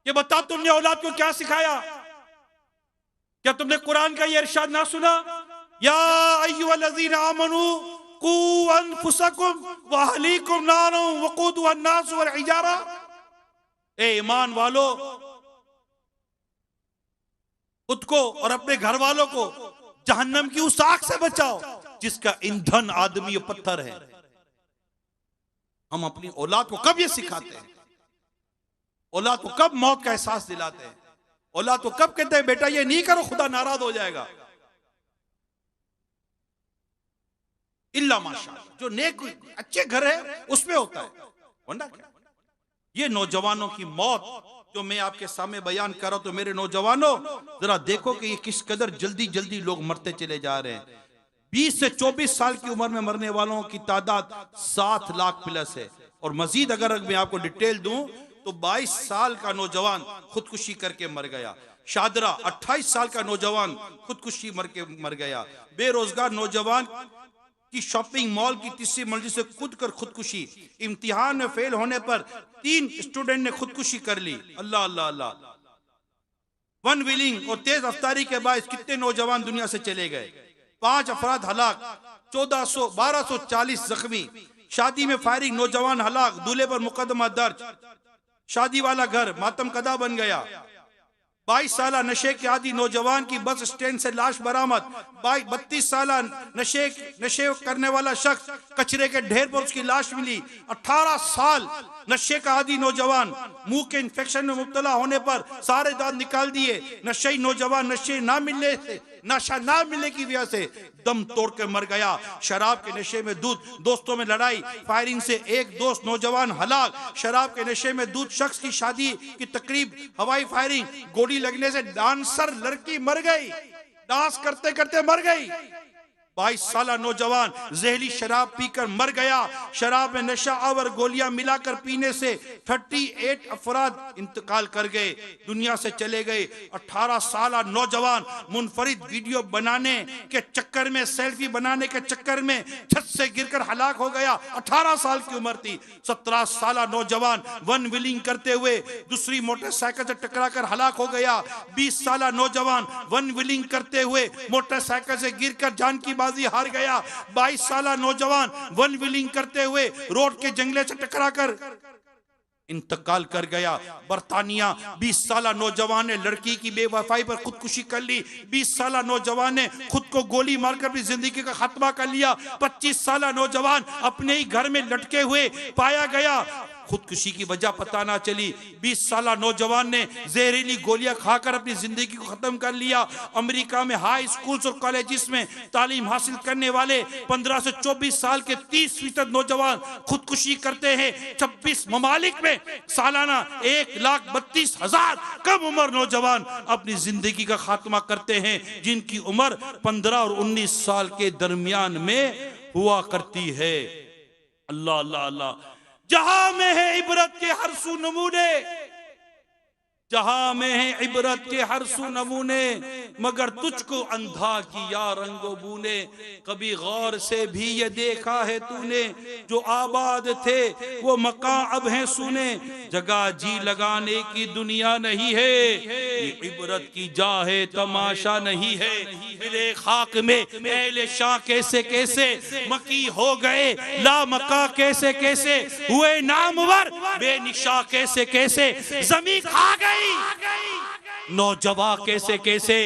कि बता तुमने औलाद को क्या सिखाया? क्या तुमने कुरान का ये इरशाद ना सुना? या अय्युहल्लज़ीना आमनू कू अनफुसकुम व अहलीकुम नारन वक़ूदुहा अन्नास वल हिजारा। ए ईमान वालो, खुद को और अपने घर वालों को जहन्नम की उस आग से बचाओ जिसका ईंधन आदमी और पत्थर है। हम अपनी औलाद को कब ये सिखाते हैं? औलाद को कब मौत का एहसास दिलाते हैं? औलाद को कब कहते हैं बेटा ये नहीं करो खुदा नाराज हो जाएगा? इल्ला माशाअल्लाह, जो नेक अच्छे घर है उसमें होता है, वरना क्या? ये नौजवानों की मौत जो मैं आपके सामने बयान कर रहा हूं, तो मेरे नौजवानों जरा देखो कि ये किस कदर जल्दी जल्दी लोग मरते चले जा रहे हैं। 20 से 24 साल की उम्र में मरने वालों की तादाद 7 लाख प्लस है। और मजीद अगर मैं आपको डिटेल दूं तो 22 साल का नौजवान खुदकुशी करके मर गया। शादरा 28 साल का नौजवान खुदकुशी मर गया। बेरोजगार नौजवान की शॉपिंग मॉल की तीसरी मंजिल से कूद कर खुदकुशी। इम्तिहान में फेल होने पर 3 स्टूडेंट ने खुदकुशी कर ली। अल्लाह अल्लाह अल्लाह। वन व्हीलिंग और तेज रफ्तारी के बाद कितने नौजवान दुनिया से चले गए। 5 अफराद हलाक, 1240 जख्मी। शादी में फायरिंग, नौजवान हलाक, दूल्हे पर मुकदमा दर्ज। शादी वाला घर मातम कदा बन गया। 22 साल नशे के आदि नौजवान की बस स्टैंड से लाश बरामद। 32 साल नशे करने वाला शख्स कचरे के ढेर पर उसकी लाश मिली। 18 साल नशे का आदि नौजवान मुंह के इंफेक्शन में मुब्तला होने पर सारे दांत निकाल दिए। नशेई नौजवान नशा ना मिलने की वजह से दम तोड़ के मर गया। शराब के नशे में दूध, दोस्तों में लड़ाई, फायरिंग से एक दोस्त नौजवान हलाक। शराब के नशे में दूध शख्स की शादी की तकरीब, हवाई फायरिंग, गोली लगने से डांसर लड़की मर गई, डांस करते करते मर गई। 22 साल नौजवान जहरीली शराब पीकर मर गया। शराब में नशा आवर गोलियां मिलाकर पीने से 38 अफराद इंतकाल कर गए, दुनिया से चले गए। 18 साल नौजवान मुनफरिद वीडियो बनाने के चक्कर में, सेल्फी बनाने के चक्कर में छत से गिरकर हलाक हो गया। 18 साल की उम्र थी। 17 साल नौजवान वन व्हीलिंग करते हुए दूसरी मोटरसाइकिल से टकराकर हलाक हो गया। 20 साल नौजवान वन व्हीलिंग करते हुए मोटरसाइकिल से गिरकर जान की बाजी हार गया। 22 साल नौजवान वन व्हीलिंग करते हुए रोड के जंगले से टकराकर इंतकाल कर गया। बरतानिया 20 साल नौजवान ने लड़की की बेवफाई पर खुदकुशी कर ली। 20 साल नौजवान ने खुद को गोली मारकर अपनी जिंदगी का खात्मा कर लिया। 25 साल नौजवान अपने ही घर में लटके हुए पाया गया, खुदकुशी की वजह पता ना चली। 20 साल नौजवान ने जहरीली गोलियां खाकर अपनी जिंदगी को खत्म कर लिया। अमेरिका में हाई स्कूल्स और कॉलेजेस में तालीम हासिल करने वाले 15 से 24 साल के 30% नौजवान खुदकुशी करते हैं। 26 ममालिक में सालाना 1,32,000 कम उम्र नौजवान अपनी जिंदगी का खात्मा करते हैं, जिनकी उम्र 15 और 19 साल के दरमियान में हुआ करती है। अल्लाह अल्लाह अल्लाह। जहां में है इबरत के हर सू नमूने, जहां में है इबरत के हर सू नमूने, मगर तुझको अंधा किया रंगो बूने। कभी गौर से भी ये देखा है तूने, जो आबाद थे वो मकां अब हैं सुने। जगह जी लगाने की दुनिया नहीं है, ये इबरत की जा है तमाशा नहीं है। मिले खाक में पहले शाह कैसे कैसे, मकी हो गए ला मका कैसे कैसे, हुए नामवर बेनिशा कैसे कैसे, जमी खा गई नौजवान कैसे कैसे।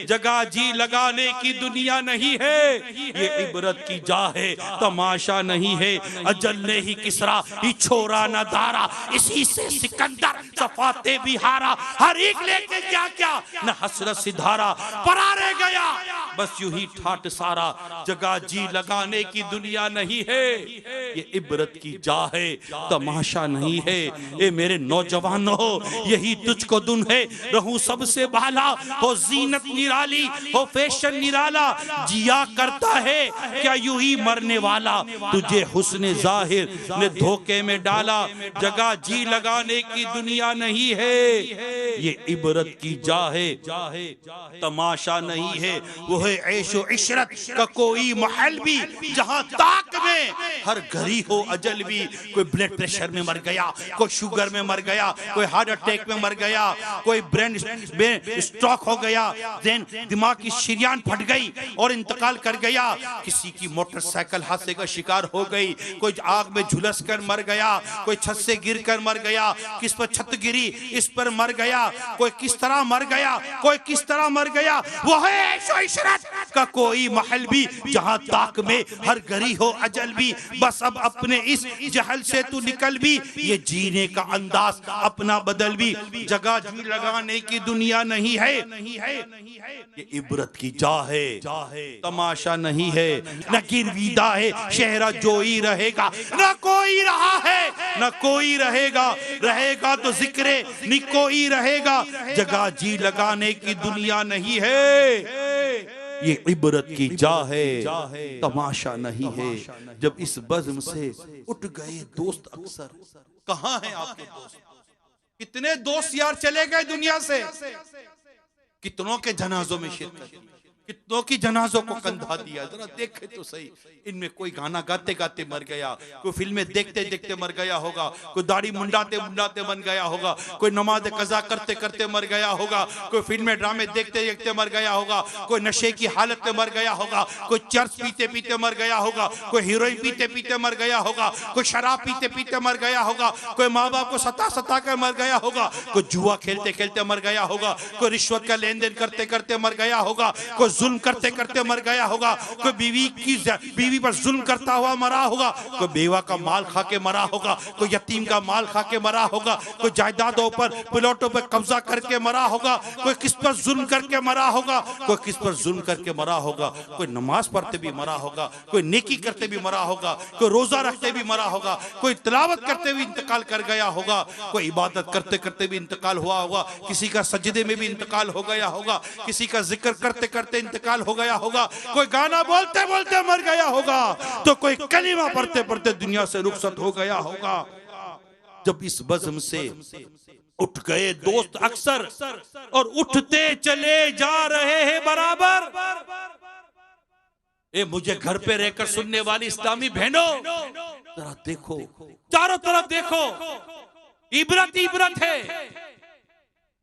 जगह जी लगाने की दुनिया नहीं है, ये इबरत की जा है तमाशा नहीं है। अजल ने ही किसरा ही छोरा न दारा, इसी से सिकंदर सफाते भी हारा। हर एक लेके क्या क्या न हसरत सिधारा, परा रह गया बस यूं ही ठाट सारा। जगह जी लगाने की दुनिया नहीं है, ये इबरत की जा है तमाशा नहीं है। ए मेरे नौजवानों, यही तुझको दुन है, रहूं सबसे बाला, हो जीनत निराली, हो फैशन निराला। जिया करता है क्या यूं ही मरने वाला, तुझे हुस्न जाहिर ने धोखे में डाला। जगह जी लगाने की दुनिया नहीं है, ये इबरत की जा है तमाशा नहीं है। वो है ऐशो इशरत का कोई महल भी, जहां ताक में हर घड़ी हो अजल भी। कोई ब्लड प्रेशर में मर गया, कोई शुगर में मर गया, कोई हार्ट अटैक में मर गया, कोई ब्रेन स्ट्रोक हो गया, देन दिमाग की शरीयान फट गई और इंतकाल कर गया। किसी की मोटरसाइकिल हादसे का शिकार हो गई, कोई आग में झुलस कर मर गया, कोई छत से गिर कर मर गया, किस पर छत गिरी इस पर मर गया, कोई किस तरह मर गया, कोई किस तरह मर गया। वो है ऐशो इशरत का कोई महल भी, जहां ताक में हर घड़ी हो अजल भी। बस अब अपने इस जहल से तू निकल भी, ये जीने का अंदाज अपना बदल भी। जगह जी लगाने की दुनिया नहीं है, ये इबरत की जा है तमाशा नहीं है। न गिरवीदा है शहरा जोई रहेगा, न कोई रहा है न कोई रहेगा, रहेगा तो जिक्रे नि कोई रहेगा। जगह जी लगाने की दुनिया नहीं है, ये इबरत की जा है तमाशा नहीं है। जब इस बज़्म से उठ गए दोस्त अक्सर, कहां हैं आपके दोस्त? कितने दोस्त यार चले गए दुनिया से, कितनों के जनाजों में शिरकत की, कितनों की जनाजों को कंधा दिया। जरा देखे तो सही, इनमें कोई गाना गाते गाते मर गया, कोई फिल्में देखते देखते मर गया होगा, कोई दाढ़ी मुंडाते मुंडाते मर गया होगा, कोई नमाज कज़ा करते करते मर गया होगा, कोई फिल्में ड्रामे देखते देखते मर गया होगा, कोई नशे की हालत में मर गया होगा, कोई चर्च पीते पीते मर गया होगा, कोई हीरोइन पीते पीते मर गया होगा, कोई शराब पीते पीते मर गया होगा, कोई माँ बाप को सता सता कर मर गया होगा, कोई जुआ खेलते खेलते मर गया होगा, कोई रिश्वत का लेन देन करते करते मर गया होगा, कोई जुल्म करते करते मर गया होगा, कोई बीवी पर जुल्म करता हुआ मरा होगा, कोई बेवा का माल खा के मरा होगा, कोई यतीम का माल खा के मरा होगा, कोई जायदादों पर प्लॉटों पर कब्जा करके मरा होगा, कोई किस पर जुल्म करके मरा होगा, कोई किस पर जुल्म करके मरा होगा, कोई नमाज पढ़ते भी मरा होगा, कोई नेकी करते भी मरा होगा, कोई रोजा रखते भी मरा होगा, कोई तिलावत करते भी इंतकाल कर गया होगा, कोई इबादत करते करते भी इंतकाल हुआ होगा, किसी का सजदे में भी इंतकाल हो गया होगा, किसी का जिक्र करते करते इंतकाल हो गया होगा, कोई गाना बोलते बोलते मर गया होगा, तो कोई कलीमा पढ़ते पढ़ते दुनिया से रुखसत हो गया होगा। जब इस बज़्म से उठ गए दोस्त अक्सर और उठते चले जा रहे हैं बराबर। मुझे घर पे रहकर सुनने वाली इस्लामी बहनों, जरा देखो, चारों तरफ देखो, इबरत इबरत है।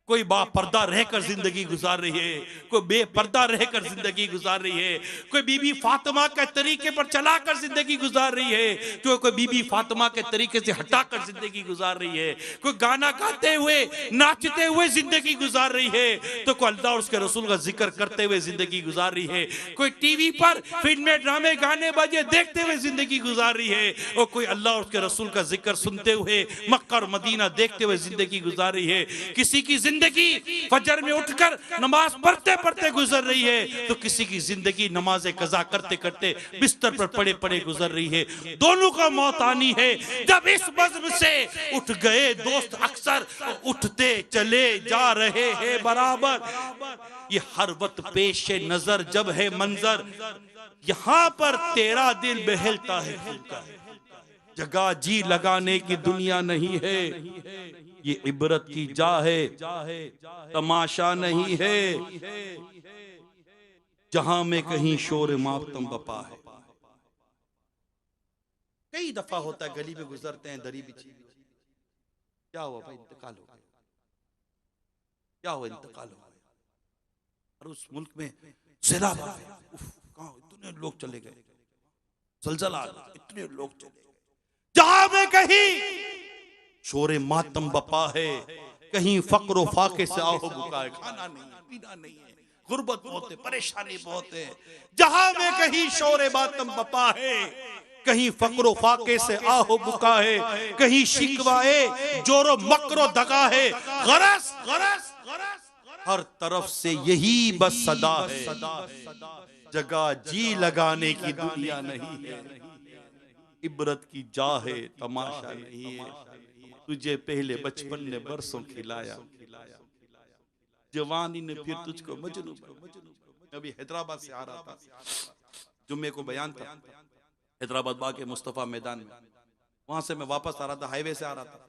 कोई बापर्दा रहकर जिंदगी गुजार रही है, कोई बेपर्दा रहकर जिंदगी गुजार रही है, कोई बीबी फातिमा के तरीके पर चलाकर जिंदगी गुजार रही है, कोई बीबी फातिमा के तरीके से हटाकर जिंदगी गुजार रही है, कोई गाना गाते हुए नाचते हुए जिंदगी गुजार रही है, तो कोई अल्लाह और उसके रसूल का जिक्र करते हुए जिंदगी गुजार रही है, कोई टीवी पर फिल्में ड्रामे गाने बाजे देखते हुए जिंदगी गुजार रही है, और कोई अल्लाह और उसके रसूल का जिक्र सुनते हुए मक्का और मदीना देखते हुए जिंदगी गुजार रही है। किसी की जिंदगी फजर में उठकर नमाज पढ़ते पढ़ते गुजर रही है, तो किसी की जिंदगी नमाज कज़ा करते करते बिस्तर पर पड़े पड़े गुजर रही है। दोनों का मौत आनी है। जब इस बज़्म से उठ गए दोस्त अक्सर, उठते चले जा रहे हैं बराबर। ये हर वक्त पेश नजर जब है मंजर, यहां पर तेरा दिल बहलता है, फूलता है। जगह जी लगाने की दुनिया नहीं है, ये इबरत की जा है, तमाशा नहीं है। जहां में कहीं शोर मातम बपा है। कई दफा होता है, गली में गुजरते हैं, दरी बिछी, क्या हुआ भाई, इंतकाल हो गया, क्या हुआ, इंतकाल हो गया। और उस मुल्क में सैलाब आ गया, कहां इतने लोग चले गए, जलजला इतने लोग चले गए। जहां में कहीं शोरे मातम बपा है, कहीं फक्र फाके से आहो बुका है, खाना नहीं पीना नहीं है, गुर्बत बहुत है, परेशानी बहुत है। जहां में कहीं शोरे मातम बपा है, कहीं फक्र फाके से आहो बुका है, कहीं शिकवाए जोरो मकरो दगा है। गरस गरस गरस हर तरफ से यही बस सदा है, जगह जी लगाने की दुनिया नहीं है। इबरत की जा है, तमाशा नहीं है। तुझे पहले बचपन ने बरसों खिलाया, जवानी ने फिर तुझको मजनू। अभी हैदराबाद से आ रहा था, जुम्मे को बयान था, हैदराबाद बाग मुस्तफा मैदान में, वहां से मैं वापस आ रहा था, हाईवे से आ रहा था।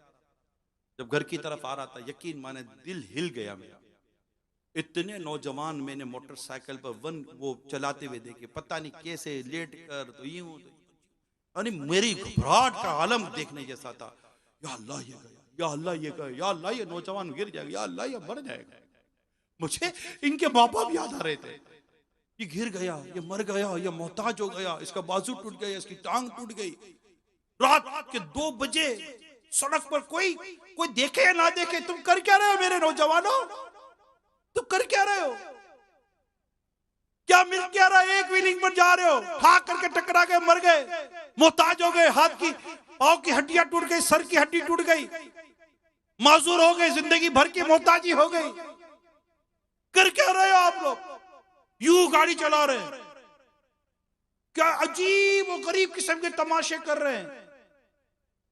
जब घर की तरफ आ रहा था, यकीन माने दिल हिल गया मेरा। इतने नौजवान मैंने मोटरसाइकिल पर वो चलाते हुए देखे, पता नहीं कैसे लेट कर, तो यूं, यानी मेरी घबराहट का आलम देखने जैसा था। या अल्लाह ये गया, या अल्लाह ये गया, या अल्लाह ये नौजवान गिर जाएगा, या अल्लाह ये मर जाएगा। मुझे इनके माँ बाप याद आ रहे थे, ये गिर गया, ये मर गया, ये मोहताज हो गया, इसका बाजू टूट गया, इसकी टांग टूट गई। रात के 2 बजे सड़क पर कोई देखे या ना देखे, तुम कर क्या रहे हो मेरे नौजवानों, तुम कर क्या रहे हो, क्या मिल क्या रहा है? एक व्हीलिंग पर जा रहे हो, ठाक करके टकरा गए, मर गए, मोहताज हो गए, हाथ की पांव की हड्डियां टूट गई, सर की हड्डी टूट गई, माजूर हो गए, जिंदगी भर की मोहताजी हो गई। कर क्या रहे हो आप लोग? यूं गाड़ी चला रहे हैं, क्या अजीब और गरीब किस्म के तमाशे कर रहे हैं।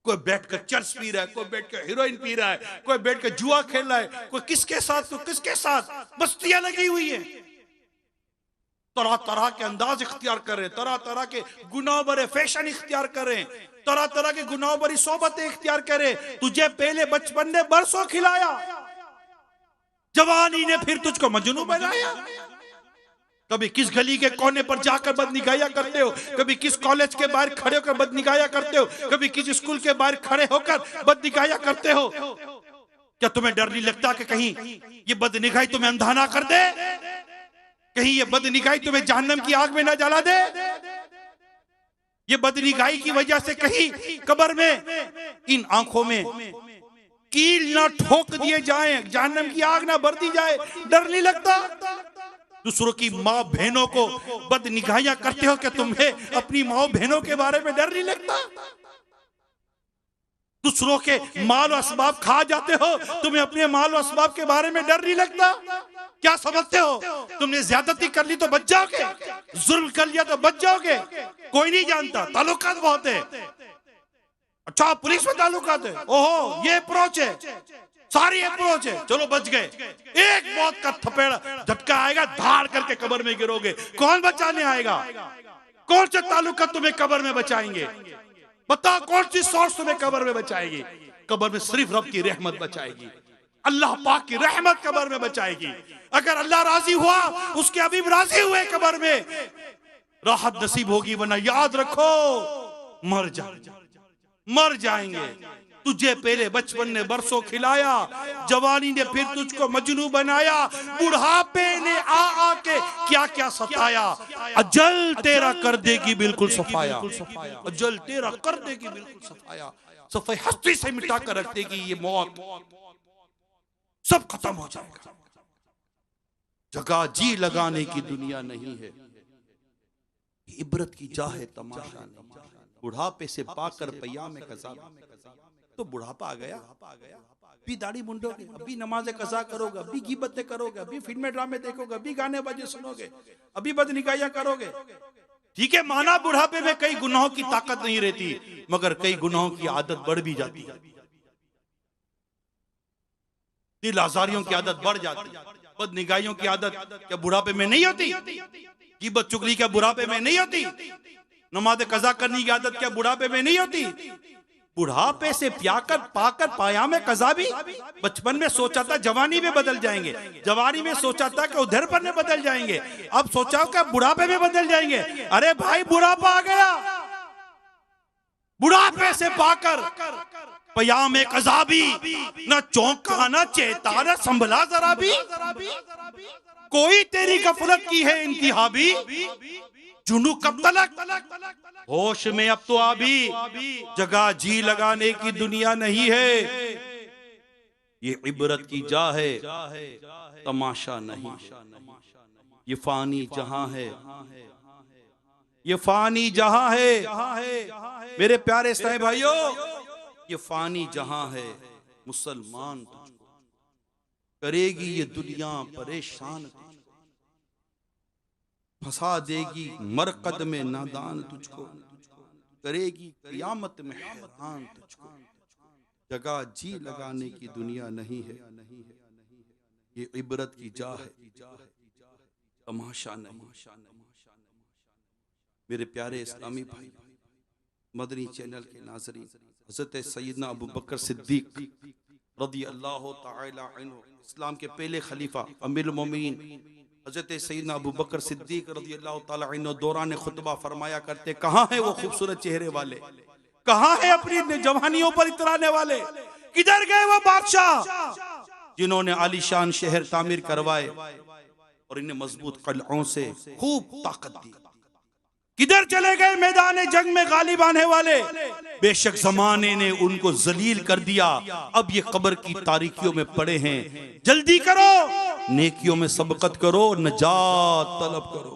कोई बैठकर चर्च पी रहा है, कोई बैठकर हीरोइन पी रहा है, कोई बैठकर जुआ खेल रहा है, कोई किसके साथ तो किसके साथ बस्तियां लगी हुई है। तरह तरह के अंदाज इख्तियार कर रहे हैं, तरह तरह के गुनाह भरे फैशन इख्तियार कर रहे हैं, तरह तरह के गुनाह भरी सोबतें इख्तियार कर रहे हैं। तुझे पहले बचपन ने बरसों खिलाया, जवानी ने फिर तुझको मजनू बनाया। कभी किस गली के कोने पर जाकर बदनिगाहियां करते हो, कभी किस कॉलेज के बाहर खड़े होकर बदनिगाहियां करते हो, कभी किस स्कूल के बाहर खड़े होकर बदनिगाहियां करते हो। क्या तुम्हें डर नहीं लगता कि कहीं ये बदनिगाही तुम्हें अंधा ना कर दे, कहीं ये बदनिगाही तुम्हें जहन्नम की आग में ना जला दे? ये बदनिगाही की वजह से कहीं कब्र में इन आंखों में कील ना ठोक दिए जाए, जहन्नम की आग ना भर दी जाए, डर नहीं लगता? दूसरों की माँ बहनों को बदनिगाहियां करते हो, क्या तुम्हें अपनी माँ बहनों के बारे में डर नहीं लगता? दूसरों के माल और असबाब खा जाते हो, तुम्हें अपने माल और असबाब के बारे में डर नहीं लगता? क्या समझते हो तुमने ज्यादती कर ली तो बच जाओगे, जुल्म कर लिया तो बच जाओगे? कोई नहीं जानता, ताल्लुकात बहुत है। अच्छा पुलिस में ताल्लुकात है, ओहो ये अप्रोच है, सारी अप्रोच है, चलो बच गए। एक मौत का थपेड़ झटका आएगा, धाड़ करके कब्र में गिरोगे, कौन बचाने आएगा? कौन से ताल्लुकात तुम्हें कब्र में बचाएंगे? बताओ कौन सी सोच तुम्हें कब्र में बचाएगी? कब्र में सिर्फ रब की रहमत बचाएगी, अल्लाह पाक की रहमत कब्र में बचाएगी। अगर अल्लाह राजी हुआ, उसके हबीब राजी हुए, कब्र में राहत नसीब होगी, वरना याद रखो मर जाएंगे। तुझे पहले बचपन ने बरसों खिलाया, जवानी ने फिर तुझको मजनू बनाया, बुढ़ापे ने आ के क्या क्या सताया, अजल तेरा कर देगी बिल्कुल सफाया, अजल तेरा कर देगी बिल्कुल सफाया, सफाई हस्ती से मिटा कर रख देगी ये मौत, सब खत्म हो जाएगा। जगह जी लगाने की दुनिया नहीं है, इबरत की जा है तमाशा नहीं। बुढ़ापे से पाकर पैया में कज़ा, तो बुढ़ापा आ गया, अभी दाढ़ी मुंडोगे, अभी नमाज़े कज़ा करोगे, अभी ग़ीबतें करोगे, अभी फिल्में ड्रामे देखोगे, अभी गाने बाजे सुनोगे, अभी बदनिगाहियां करोगे। ठीक है, माना बुढ़ापे में कई गुनाहों की ताकत नहीं रहती, मगर कई गुनाहों की आदत बढ़ भी जाती है, दिल आजारियों की आदत बढ़ जाती है। बदनिगाहियों की आदत क्या बुढ़ापे में नहीं होती? ग़ीबत चुगली क्या बुढ़ापे में नहीं होती? नमाज़े कज़ा करने की आदत क्या बुढ़ापे में नहीं होती? बुढ़ापे से प्याकर पाकर पाया में कज़ा भी बचपन में सोचा था जवानी में बदल जाएंगे, जवानी में सोचा था कि उधर पर में बदल जाएंगे, अब सोचा कि बुढ़ापे में बदल जाएंगे। अरे भाई बुढ़ापा आ गया, बुढ़ापे से पाकर पया में कज़ा भी, न चौंका न चेता न संभला जरा भी, कोई तेरी गफलत की है इंतहा भी, जुनू कब तलक होश में अब तो अभी, जगह जी लगाने की दुनिया नहीं है, ये इबरत की जा है तमाशा नहीं। ये फानी जहां है, ये फानी जहां है मेरे प्यारे इस्लामी भाइयों, ये फानी जहां है, मुसलमान तुझको करेगी ये दुनिया परेशान, फंसा देगी मरकद में नादान तुझको, करेगी क़यामत में हैरान तुझको, जगह जी लगाने की दुनिया नहीं है, ये इबरत की जा है तमाशा नहीं। मेरे प्यारे इस्लामी भाई, मदनी चैनल के नाज़रीन, हज़रत सैयदना अबू बकर सिद्दीक रज़ी अल्लाह तआला अन्हु, इस्लाम के पहले खलीफा अमीरुल मोमिनीन हज़रत सैयदना अबू बकर सिद्दीक रज़ी अल्लाह तआला अन्हु दौरान खुतबा फरमाया करते, कहाँ है वो खूबसूरत चेहरे वाले, कहाँ है अपनी जवानियों पर इतराने वाले, किधर गए वो बादशाह जिन्होंने आलीशान शहर तामीर करवाए और इन्हें मजबूत किलों से खूब ताकत दी, किधर चले गए मैदान जंग में गालिब आने वाले? बेशक जमाने ने उनको जलील कर दिया, अब ये कब्र की तारीकियों में पड़े हैं, जल्दी करो, नेकियों में सबकत करो, नजात तलब करो।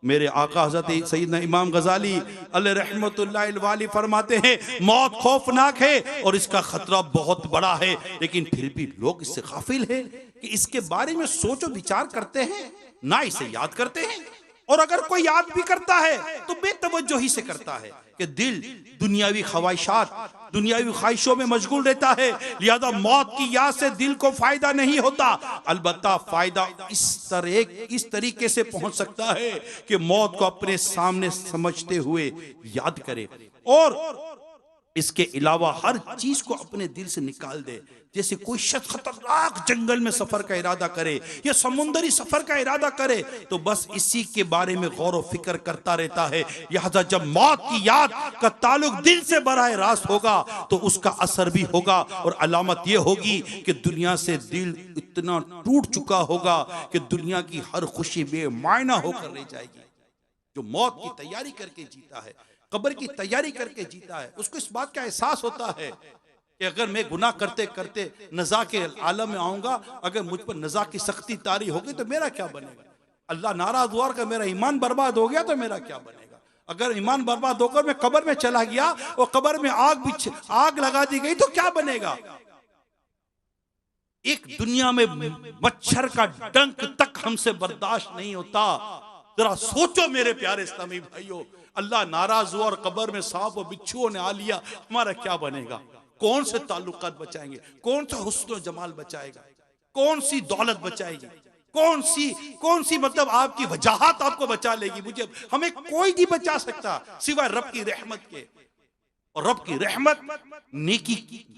मेरे आका हज़रत सैयदना इमाम गज़ाली अलैहि रहमतुल्लाहि अलैहि फरमाते हैं, मौत खौफनाक है और इसका खतरा बहुत बड़ा है, लेकिन फिर भी लोग इससे गाफिल हैं कि इसके बारे में सोचो विचार करते हैं, ना इसे याद करते हैं, और अगर कोई याद भी करता है तो बेतवज्जोही से करता है कि दिल दुनियावी ख्वाहिशात, दुनियावी ख्वाहिशों में मशगूल रहता है, लिहाजा मौत की याद से दिल को फायदा नहीं होता। अलबत्ता फायदा इस तरीके से पहुंच सकता है कि मौत को अपने सामने समझते हुए याद करे और इसके अलावा हर चीज को अपने दिल से निकाल दे। जैसे कोई शख्स खतरनाक जंगल में सफर का इरादा करे या समुद्री सफर का इरादा करे तो बस इसी के बारे में गौर व फिक्र करता रहता है। लिहाजा जब मौत की याद का ताल्लुक दिल से बराह रास्त होगा तो उसका असर भी होगा और अलामत यह होगी कि दुनिया से दिल इतना टूट चुका होगा कि दुनिया की हर खुशी बेमायना होकर रह जाएगी। जो मौत की तैयारी करके जीता है, कब्र की तैयारी करके जीता है, उसको इस बात का एहसास होता है कि अगर मैं गुनाह करते करते नज़ा के आलम में आऊंगा, अगर मुझ पर नज़ा की सख्ती तारी होगी तो मेरा क्या बनेगा? अल्लाह नाराज हुआ का मेरा ईमान बर्बाद हो गया तो मेरा क्या बनेगा? अगर ईमान बर्बाद होकर मैं कब्र में चला गया और कब्र में आग लगा दी गई तो क्या बनेगा? एक दुनिया में मच्छर का डंक तक हमसे बर्दाश्त नहीं होता। जरा सोचो मेरे प्यारे इस्लामी भाइयों, अल्लाह नाराज हुआ और कब्र में सांप और बिच्छुओं ने आ लिया, हमारा क्या बनेगा? कौन से ताल्लुकात बचाएंगे, कौन सा हुस्न जमाल बचाएगा, कौन सी दौलत बचाएगी, कौन सी मतलब आपकी वजाहत आपको बचा लेगी। मुझे हमें कोई नहीं बचा सकता सिवाय रब की रहमत के, और रब की रहमत नेकी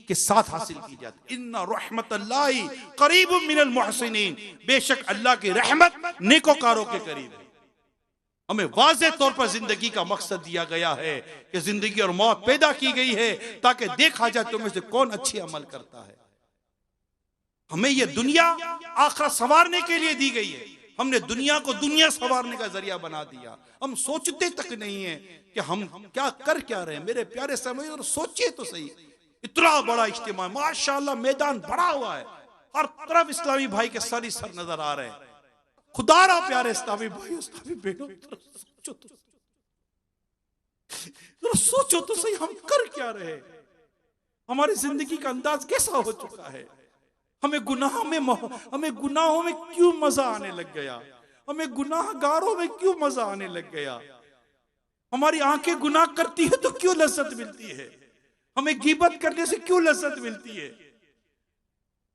के साथ हासिल की जाती। इन्ना रहमतल्लाहि करीबुम मिनल मुहसिनीन, बेशक अल्लाह की रहमत नेकोकारों के करीब है। हमें वाज़ेह तौर पर जिंदगी का मकसद दिया गया है कि जिंदगी और मौत पैदा की गई है ताकि देखा जाए तुम्हें से कौन अच्छी अमल करता है। हमें यह दुनिया आखिरत संवारने के लिए दी गई है, हमने दुनिया को दुनिया संवारने का जरिया बना दिया। हम सोचते तक नहीं है कि हम क्या कर क्या रहे हैं। मेरे प्यारे समय, और सोचिए तो सही, इतना बड़ा इज्तिमा, माशाअल्लाह मैदान भरा हुआ है, हर तरफ इस्लामी भाई के सर ही सर नजर आ रहे हैं। खुदारा प्यारे इस्लामी भाई, इस्लामी बहनों, सोचो तो सही, हम कर क्या रहे हैं। हमारी जिंदगी का अंदाज कैसा हो चुका है। हमें गुनाहों में क्यों मजा आने लग गया, हमें गुनाहगारों में क्यों मजा आने लग गया। हमारी आंखें गुनाह करती है तो क्यों लज्जत मिलती है, हमें गीबत करने से क्यों लज्जत मिलती है।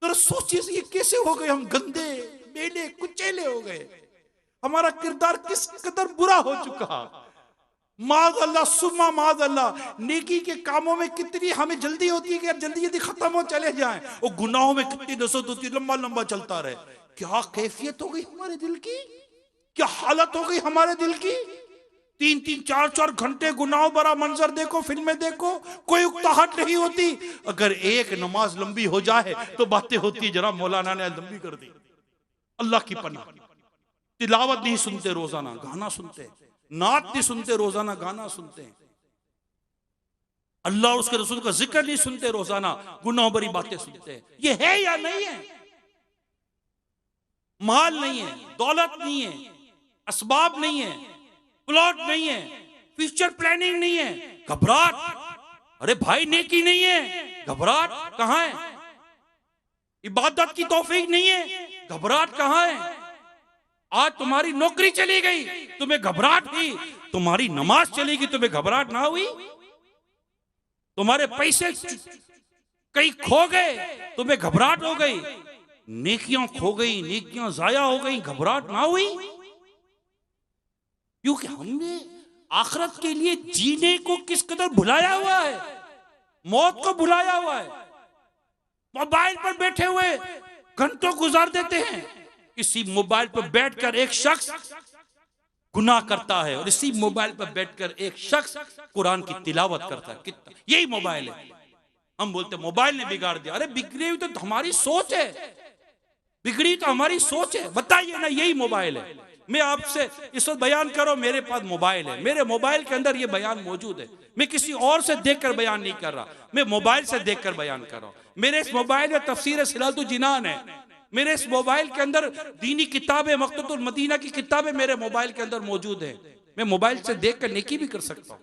तो सोचिए ये कैसे हो गए, हम गंदे मेले कुचेले हो गए, हमारा किरदार किस कदर बुरा हो चुका। माज़ अल्लाह सुम्मा माज़ अल्लाह, नेकी के कामों में कितनी हमें जल्दी होती है कि जल्दी जल्दी खत्म हो चले जाएं, और गुनाहों में कितनी नसत होती है, लंबा लंबा चलता रहे। क्या कैफियत हो गई हमारे दिल की, क्या हालत हो गई हमारे दिल की। 3-3 4-4 घंटे गुनाह भरा मंजर देखो, फिल्में देखो, कोई उकताहट नहीं होती। अगर एक नमाज लंबी हो जाए तो बातें होती है, जरा मौलाना ने लंबी कर दी। अल्लाह की पनाह, तिलावत नहीं सुनते रोजाना, गाना सुनते, नात नहीं सुनते रोजाना, गाना सुनते हैं। अल्लाह उसके रसूल का जिक्र नहीं सुनते रोजाना, गुनाह भरी बातें सुनते हैं। ये है या नहीं है। माल नहीं है, दौलत नहीं है, असबाब नहीं है, प्लॉट नहीं है, फ्यूचर प्लानिंग नहीं है, घबराहट। अरे भाई नेकी नहीं है, घबराहट कहां है। इबादत की तौफीक नहीं है, घबराहट कहां है। आज तुम्हारी नौकरी चली गई, तुम्हें घबराहट हुई। तुम्हारी नमाज चलेगी, तुम्हें घबराहट ना हुई। तुम्हारे पैसे कहीं खो गए, तुम्हें घबराहट हो गई। नेकियां खो गई, नेकियां जाया हो गई, घबराहट ना हुई। क्योंकि हमने आखिरत के लिए जीने को किस कदर भुलाया हुआ है, मौत को भुलाया हुआ है। मोबाइल पर बैठे हुए घंटों गुजार देते हैं। इसी मोबाइल पर बैठकर एक शख्स गुनाह करता है, और इसी मोबाइल पर बैठकर एक शख्स कुरान की तिलावत करता है। कितना यही मोबाइल है। हम बोलते मोबाइल ने बिगाड़ दिया। अरे बिगड़ी हुई तो हमारी सोच है, बिगड़ी तो हमारी सोच है। बताइए ना, यही मोबाइल है। मैं आपसे इस वक्त बयान करो, मेरे पास मोबाइल है, मेरे मोबाइल के अंदर ये बयान मौजूद है। मैं किसी और से देखकर बयान नहीं कर रहा, मैं मोबाइल से देखकर बयान कर रहा हूं। मेरे इस मोबाइल में तफसीर सिलातुल जिनान है, मेरे इस मोबाइल के अंदर दीनी किताबें, मक्तबुल मदीना की किताबें मेरे मोबाइल के अंदर मौजूद है। मैं मोबाइल से देखकर नेकी भी कर सकता हूं।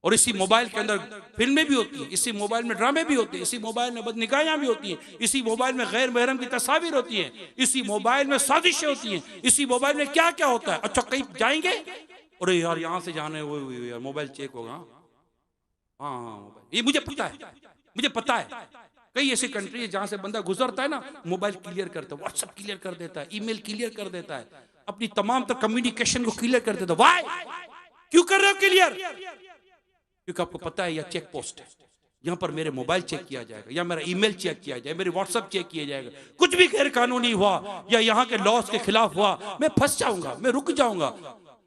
और इसी मोबाइल के अंदर फिल्में भी होती हैं, इसी मोबाइल में ड्रामे भी होते हैं, इसी मोबाइल में बदनिगाहियां भी होती हैं, इसी मोबाइल में गैर महरम की तस्वीर होती हैं, इसी मोबाइल में साजिशें होती हैं, इसी मोबाइल में क्या क्या होता है। अच्छा कहीं जाएंगे, अरे यार यहाँ से जाना है, वो यार मोबाइल चेक होगा। हाँ ये मुझे पता है, मुझे पता है। कई ऐसी कंट्री है जहां से बंदा गुजरता है ना, मोबाइल क्लियर करता है, व्हाट्सएप क्लियर कर देता है, ईमेल क्लियर कर देता है, अपनी तमाम तक कम्युनिकेशन को क्लियर कर देता है। वाई क्यों कर रहे हो क्लियर? क्योंकि आपको पता है यह चेक पोस्ट है, यहाँ पर मेरे मोबाइल चेक किया जाएगा, या मेरा ईमेल चेक किया जाएगा, मेरे व्हाट्सएप चेक किया जाएगा। कुछ भी गैर कानूनी हुआ या यहाँ के लॉस के खिलाफ हुआ, मैं फंस जाऊंगा, मैं रुक जाऊंगा,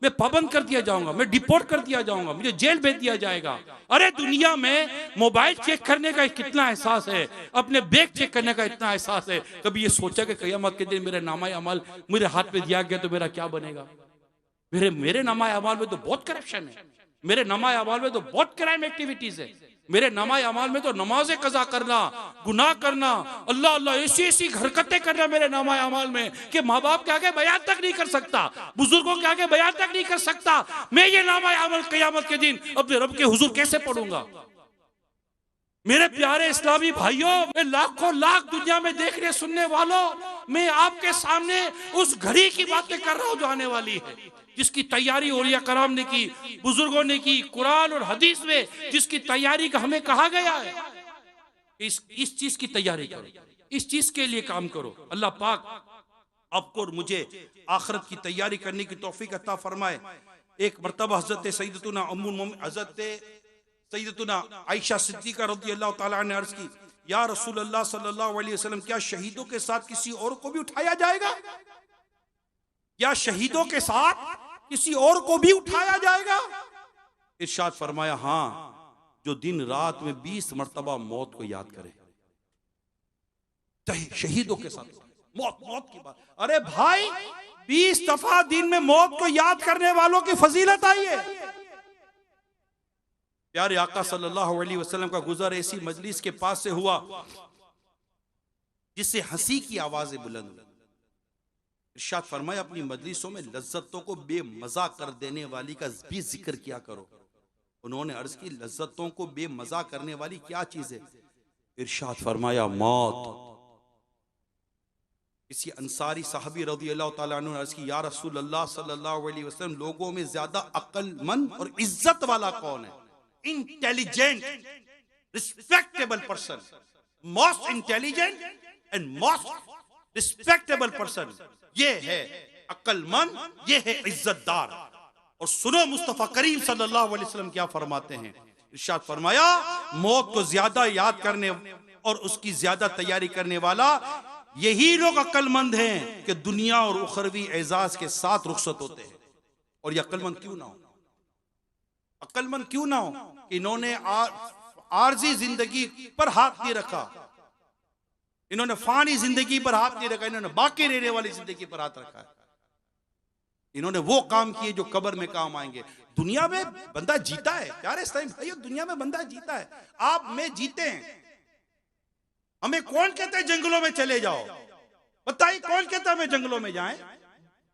मैं पाबंद कर दिया जाऊंगा, मैं डिपोर्ट कर दिया जाऊंगा, मुझे जेल भेज दिया जाएगा। अरे दुनिया में मोबाइल चेक करने का कितना एहसास है, अपने बैग चेक करने का इतना एहसास है। कभी ये सोचा कि क़यामत के दिन मेरे नामा अमल मेरे हाथ में दिया गया तो मेरा क्या बनेगा? मेरे नामा अमल में तो बहुत करप्शन है, मेरे नामा अमाल में तो बहुत क्राइम एक्टिविटीज है, मेरे नामा अमाल में तो नमाजें कज़ा करना, गुनाह करना, अल्लाह अल्लाह ऐसी ऐसी हरकतें करना मेरे नामा अमाल में कि माँ बाप के आगे बयान तक नहीं कर सकता, बुजुर्गों के आगे बयान तक नहीं कर सकता। मैं ये नामा अमल क़यामत के दिन अपने रब के हुजूर कैसे पढ़ूंगा? मेरे प्यारे इस्लामी भाइयों, मैं लाखों लाख दुनिया में देखने सुनने वालों, मैं आपके सामने उस घड़ी की बातें कर रहा हूं जो आने वाली है, जिसकी तैयारी औलिया कराम ने की, बुजुर्गों ने की, कुरान और हदीस में जिसकी तैयारी का हमें कहा गया है, इस चीज की तैयारी करो, इस चीज के लिए काम करो। अल्लाह पाक आपको और मुझे आखिरत की तैयारी करने की तौफीक अता फरमाए। एक मर्तबा हजरत सैयदतुना उम्मुल मोमिनीन हजरत सैयदतुना आयशा सिद्दीका रज़ियल्लाहु ताला ने अर्ज की, या रसूल अल्लाह सल्लल्लाहु अलैहि वसल्लम, क्या शहीदों के साथ किसी और को भी उठाया जाएगा? क्या शहीदों के साथ किसी और को भी उठाया जाएगा? इरशाद फरमाया, हाँ, जो दिन रात में 20 मर्तबा मौत को याद करे। शहीदों के साथ मौत, मौत की बात, अरे भाई 20 दफा दिन में मौत को याद करने वालों की फजीलत आई है। प्यारे आका सल्लल्लाहु अलैहि वसल्लम का गुजर ऐसी मजलिस के पास से हुआ जिससे हंसी की आवाजें बुलंद हुई। इरशाद फरमाया, अपनी मजलिसों में लज्जतों को बेमजा कर देने वाली का भी जिक्र किया करो। उन्होंने अर्ज की, लज्जतों को बेमजा करने वाली क्या चीज है? इरशाद फरमाया, मौत। किसी अंसारी साहबी रज़ियल्लाहु ताला अन्हु ने अर्ज की, या रसूल अल्लाह सल्लल्लाहु अलैहि वसल्लम, लोगों में ज्यादा अक्लमंद और इज्जत वाला कौन है? Intelligent, respectable person, most intelligent and most respectable person, ये है अक्लमंद, ये है इज्जतदार। और सुनो मुस्तफा करीम सल्लल्लाहु अलैहि वसल्लम क्या फरमाते हैं। इरशाद फरमाया, मौत को ज्यादा याद करने और उसकी ज्यादा तैयारी करने वाला यही लोग अक्लमंद हैं कि दुनिया और उखरवी एजाज के साथ रुखसत होते हैं। और ये अक्लमंद क्यों ना हो? अक्लमंद क्यों ना हो कि इन्होंने आरजी जिंदगी पर हाथ नहीं रखा, इन्होंने फानी जिंदगी पर हाथ नहीं रखा, इन्होंने बाकी रहने वाली जिंदगी पर हाथ रखा है। इन्होंने वो काम किए जो कब्र में काम आएंगे। दुनिया में बंदा जीता है प्यारे भाइयों, दुनिया में बंदा जीता है, आप में जीते हैं। हमें कौन कहता है जंगलों में चले जाओ? बताइए कौन कहता है हमें जंगलों में जाएं?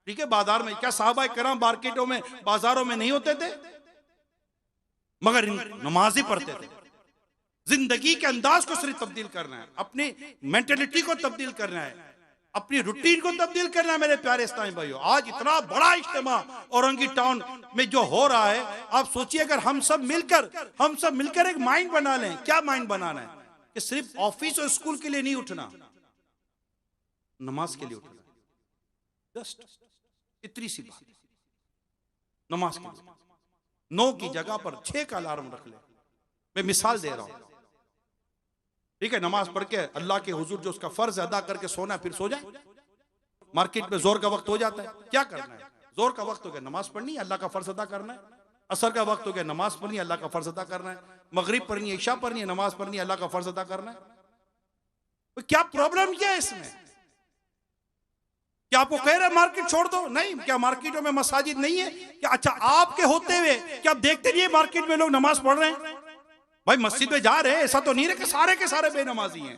ठीक है, बाजार में क्या साहबा कराम मार्केटों में बाजारों में नहीं होते थे? मगर नमाज ही पढ़ते थे। जिंदगी के अंदाज को सिर्फ तब्दील करना है, अपनी मेंटेलिटी को तब्दील करना है, अपनी रूटीन को तब्दील करना है। मेरे प्यारे इस्लामी भाइयों, आज इतना बड़ा इज्तिमा औरंगी टाउन में जो हो रहा है, आप सोचिए अगर हम सब मिलकर एक माइंड बना लें। क्या माइंड बनाना है? कि सिर्फ ऑफिस और स्कूल के लिए नहीं उठना, नमाज के लिए उठना। जस्ट इतनी सी बात, नमाज के लिए 9 की जगह पर 6 का अलार्म रख ले। मैं मिसाल दे रहा हूं, ठीक है? नमाज पढ़ के अल्लाह के हुजूर जो उसका फर्ज अदा करके सोना है, फिर सो जाए। मार्केट में जोर का वक्त हो जाता है, क्या करना है? जोर का वक्त हो गया, नमाज पढ़नी है, अल्लाह का फर्ज अदा करना है। असर का वक्त हो गया, नमाज पढ़नी है, अल्लाह का फर्ज अदा करना है। मगरिब पढ़नी है, इशा पढ़नी है, नमाज पढ़नी है, अल्लाह का फर्ज अदा करना है। तो क्या प्रॉब्लम क्या है इसमें? क्या आपको कह रहे हैं मार्केट छोड़ दो? नहीं। क्या मार्केटों में मसाजिद नहीं है क्या? अच्छा, आपके होते हुए क्या आप देखते नहीं है मार्केट में लोग नमाज पढ़ रहे हैं? भाई मस्जिद में जा रहे हैं, ऐसा तो नहीं रहे कि सारे के सारे बेनमाजी हैं।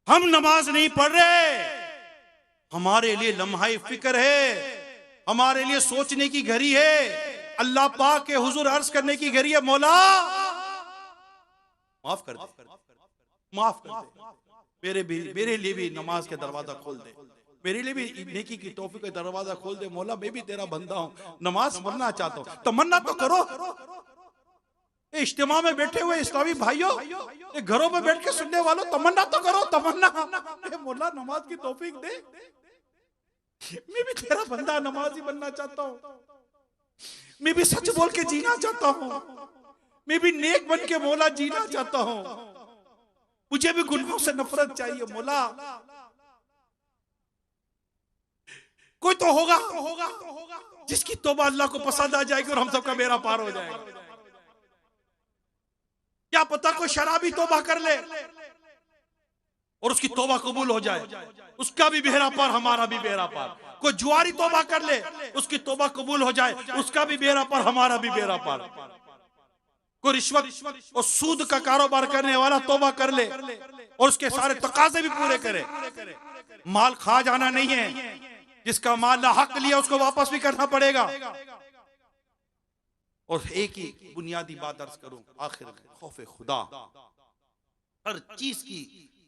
हम नमाज नहीं पढ़ रहे, हमारे लिए लम्हा फिक्र है, हमारे लिए सोचने की घड़ी है, अल्लाह पाक के हुजूर अर्ज करने की घड़ी है, मौला माफ कर दे, माफ कर दे, मेरे लिए भी नमाज के दरवाजा खोल दे, मेरे लिए भी नेकी की तौफीक का दरवाजा खोल दे। मौला मैं भी तेरा बंदा हूं, नमाज पढ़ना चाहता हूं, तमन्ना तो करो। इज्तिमा में बैठे हुए इस्लामी भाइयों, घरों में बैठ के सुनने वालों, तमन्ना तो करो, तमन्ना। मौला नमाज की तौफीक दे, मैं भी तेरा बंदा नमाजी बनना चाहता हूं, मैं भी सच बोल के जीना चाहता हूं, मैं भी नेक बन के मौला जीना चाहता हूं, मुझे भी गुनाहों से नफरत चाहिए। मौला कोई तो होगा जिसकी तौबा अल्लाह को पसंद आ जाएगी और हम सबका बेड़ा पार हो जाएगा। क्या पता कोई शराबी तौबा कर ले और उसकी तौबा कबूल हो जाए, उसका भी बेड़ा पार, हमारा भी बेड़ा पार। कोई जुआरी तौबा कर ले, उसकी तौबा कबूल हो जाए, उसका भी बेड़ा पार, हमारा भी बेड़ा पार। कोई रिश्वत और सूद का कारोबार करने वाला तौबा कर ले और उसके सारे तकाजे भी पूरे करे। माल खा जाना नहीं है, जिसका माल ना हक लिया उसको वापस भी करना पड़ेगा। और एक ही बुनियादी बात अर्ज करूं, आखिर में खौफ खुदा, हर चीज की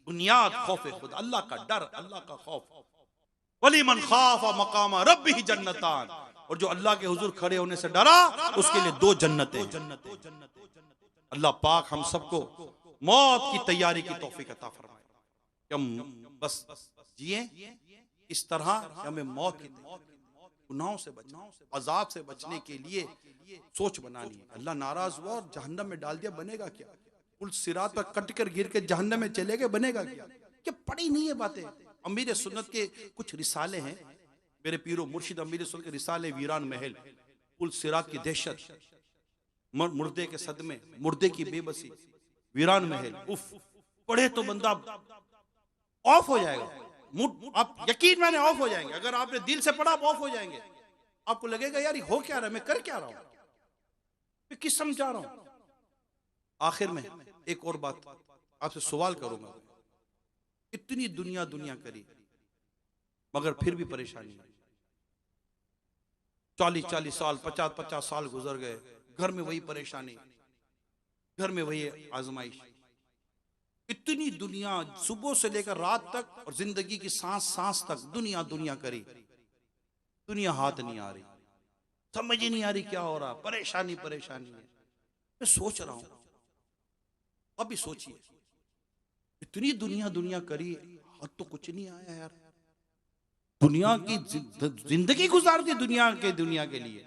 बुनियाद खौफ खुदा, अल्लाह का डर, अल्लाह का खौफ। वलीमन खाफा मकामा रब्बिही जन्नतान, और जो अल्लाह के हुजूर खड़े होने से डरा उसके लिए 2 जन्नतें। अल्लाह पाक हम सबको मौत की तैयारी की तौफीक अता फरमाए कि हम बस जिए इस तरह कि हमें मौत की गुनाहों से बचना, अजाब से बचने के लिए सोच बनानी है। अल्लाह नाराज हुआ और जहन्नम में डाल दिया, बनेगा क्या? पुल सिरात पर कट कर गिर के जहन्नम में चले गए, बनेगा क्या? क्या पढ़ी नहीं है बातें? अमीर सुन्नत के कुछ रिसाले हैं, मेरे पीरो मुर्शिद अमीर सुन्नत के रिसाले, वीरान महल, पुल सिरात की दहशत, मुर्दे के सदमे, मुर्दे की बेबसी, वीरान महल, उफ पढ़े तो बंदा ऑफ हो जाएगा। आप यकीन माने ऑफ हो जाएंगे। अगर आपने दिल से पढ़ा आप ऑफ हो जाएंगे। आपको लगेगा यार ये हो क्या रहा है, मैं कर क्या रहा हूं, मैं किस समझा रहा हूं। आखिर में एक और बात आपसे सवाल करूंगा, इतनी दुनिया दुनिया करी मगर फिर भी परेशानी है। 40-40 साल 50-50 साल गुजर गए, घर में वही परेशानी, घर में वही आजमाइश। इतनी दुनिया सुबह से लेकर रात तक और जिंदगी की सांस सांस तक दुनिया दुनिया करी, दुनिया हाथ नहीं आ रही, समझ ही नहीं आ रही क्या हो रहा, परेशानी परेशानी है। मैं सोच रहा हूं, अभी सोचिए इतनी दुनिया दुनिया करी, अब तो कुछ नहीं आया यार। दुनिया की जिंदगी गुजार दी दुनिया के लिए,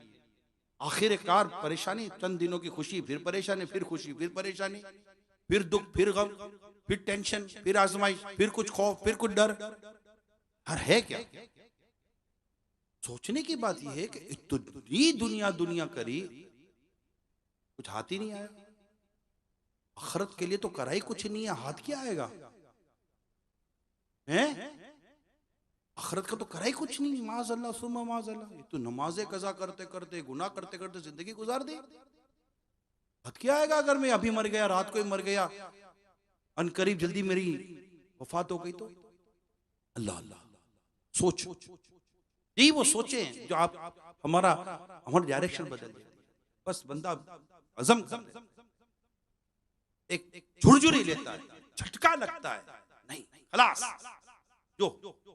आखिरकार परेशानी, चंद दिनों की खुशी, फिर परेशानी, फिर खुशी, फिर परेशानी, फिर दुख, फिर गम, फिर टेंशन, फिर आजमाइश, फिर कुछ खौफ, फिर कुछ डर। हर है क्या? सोचने की बात यह है कि इतनी दुनिया दुनिया करी, कुछ हाथ ही नहीं आया। आखिरत के लिए तो करा ही कुछ नहीं है, हाथ क्या आएगा? हैं? आखिरत का तो करा ही कुछ नहीं। माज़अल्लाह सुम्मा माज़अल्लाह, तो नमाजें कज़ा करते करते, गुनाह करते करते जिंदगी गुजार दी। हाथ क्या आएगा? अगर मैं अभी मर गया, रात को ही मर गया, अनकरीब जल्दी मेरी वफात हो गई तो? अल्लाह अल्लाह, सोच। यही वो सोचे जो आप हमारा डायरेक्शन बदल देते। बस बंदा अज़म एक झुरझुरी लेता है, झटका लगता है, नहीं खलास, जो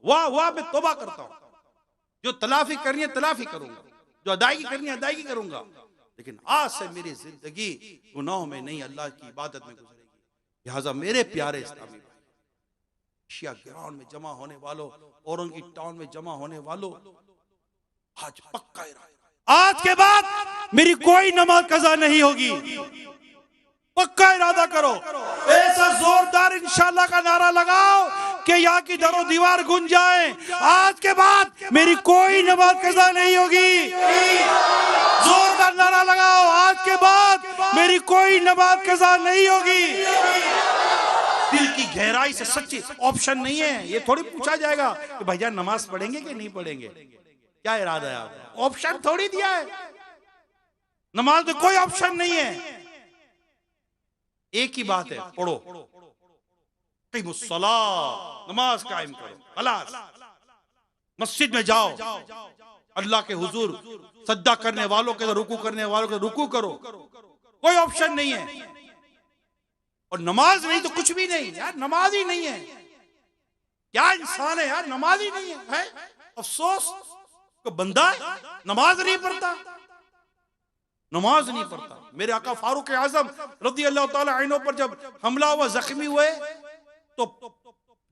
वाह मैं तौबा करता हूं, जो तलाफी करनी है तलाफी करूंगा, जो अदायगी करनी है अदायगी करूंगा, लेकिन आज से मेरी जिंदगी गुनाहों में नहीं, अल्लाह की इबादत में गुजरेगी। लिहाजा मेरे प्यारे इस्लामी भाई, एशिया ग्राउंड में जमा होने वालों, औरों की टाउन में जमा होने वालों, आज पक्का इरादा, आज के बाद मेरी कोई नमाज कज़ा नहीं होगी। पक्का इरादा करो, ऐसा जोरदार इंशाअल्लाह का नारा लगाओ कि यहाँ की दरो दीवार गूंज जाए। आज के बाद मेरी कोई नमाज कज़ा नहीं होगी। जोरदार नारा लगाओ, आज के बाद मेरी कोई नमाज कज़ा नहीं होगी। दिल की गहराई से सच्ची, ऑप्शन नहीं है। ये थोड़ी पूछा जाएगा कि भैया नमाज पढ़ेंगे कि नहीं पढ़ेंगे, क्या इरादा है आपका? ऑप्शन थोड़ी दिया है, नमाज में कोई ऑप्शन नहीं है। एक ही बात है, पढ़ो, नमाज कायम करो, खलास। मस्जिद में जाओ, अल्लाह के हुजूर सज्जा करने वालों के, रुकू करने वालों के रुकू करो, कोई ऑप्शन नहीं है। और नमाज नहीं तो कुछ भी नहीं यार, नमाज ही नहीं है। क्या इंसान है यार, नमाज ही नहीं है। अफसोस को बंदा नमाज नहीं पढ़ता, नमाज नहीं पढ़ता। मेरे आका फारूक आजम रज़ी अल्लाह ताला अन्हु पर जब हमला हुआ, जख्मी हुए, तो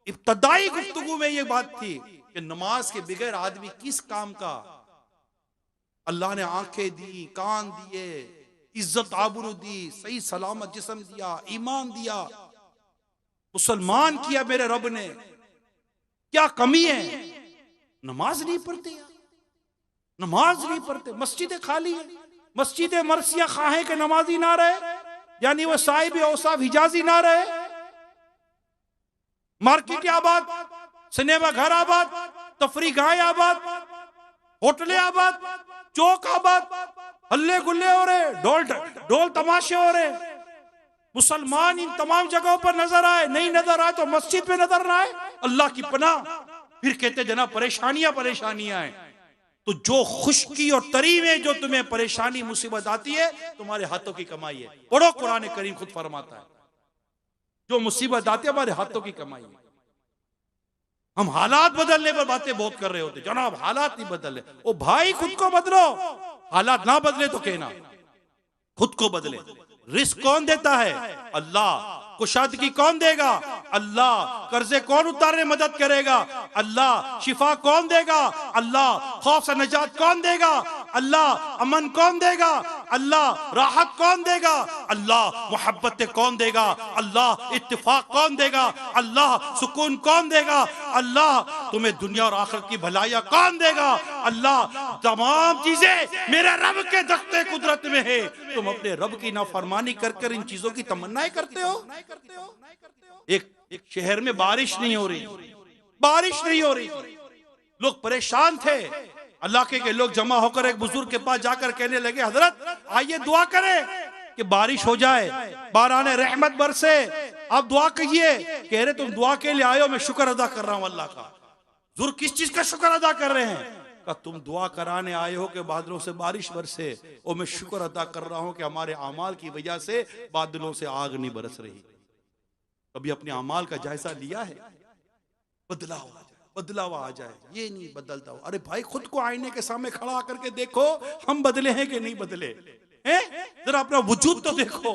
इब्तदाई गुफ्तगू में ये बात थी कि नमाज के बगैर आदमी किस काम का। अल्लाह ने आंखें दी, कान दिए, इज्जत आबरू दी, सही सलामत जिस्म दिया, ईमान दिया, मुसलमान किया मेरे रब ने, क्या कमी है? नमाज नहीं पढ़ते यार, नमाज नहीं पढ़ते। मस्जिदें खाली है, मस्जिद मरसिया खाहे के नमाजी ना रहे, यानी वो साहिब औसाफ हिजाजी ना रहे। मार्केट आबाद, सिनेमा घर आबाद, तफरी गाहें आबाद, होटलें आबाद, चौक आबाद, हल्ले गुल्ले हो रहे, ढोल तमाशे हो रहे। मुसलमान इन तमाम जगहों पर नजर आए, नहीं नजर आए तो मस्जिद में नजर आए, अल्लाह की पनाह। फिर कहते जना परेशानियां हैं। तो जो खुशकी और तरी में जो तुम्हें परेशानी मुसीबत आती है, तुम्हारे हाथों की कमाई है। पढ़ो, कुरान करीम खुद फरमाता है, जो मुसीबत आती है हमारे हाथों की कमाई है। हम हालात बदलने पर बातें बहुत कर रहे होते, जनाब हालात नहीं बदल रहे। ओ भाई खुद को बदलो, हालात ना बदले तो कहना, खुद को बदले। रिस्क कौन देता है? अल्लाह। कुशादगी कौन देगा? अल्लाह। कर्जे कौन उतारने मदद करेगा? अल्लाह। शिफा कौन देगा? अल्लाह। खौफ से निजात कौन देगा? अल्लाह। अमन कौन देगा? अल्लाह। राहत कौन देगा? अल्लाह। मोहब्बत कौन देगा? अल्लाह। इत्तिफाक कौन देगा? अल्लाह। सुकून कौन देगा? अल्लाह। तुम्हें दुनिया और आखिरत की भलाइयां कौन देगा? अल्लाह। तमाम चीजें मेरे रब के दस्ते कुदरत में है। तुम अपने रब की नाफरमानी कर कर इन चीजों की तमन्नाएं करते हो। एक शहर में बारिश नहीं हो रही, बारिश नहीं हो रही, लोग परेशान थे। अल्लाह के लोग जमा होकर एक बुजुर्ग के पास जाकर कहने लगे, हजरत आइए दुआ करें कि बारिश हो जाए, बाराने रहमत बरसे, आप दुआ कीजिए। कह रहे तुम दुआ के लिए आए हो, मैं शुक्र अदा कर रहा हूं अल्लाह का। बुजुर्ग किस चीज का शुक्र अदा कर रहे हैं? का तुम दुआ कराने आए हो कि बादलों से बारिश बरसे, और मैं शुक्र अदा कर रहा हूं कि हमारे अमाल की वजह से बादलों से आग नहीं बरस रही। कभी अपने अमाल का जायजा लिया है? बदलाव आ जाए, बदलाव आ जाए, ये नहीं बदलता हो। अरे भाई खुद को आईने के सामने खड़ा करके देखो, हम बदले हैं कि नहीं बदले हैं? जरा अपना वजूद तो देखो,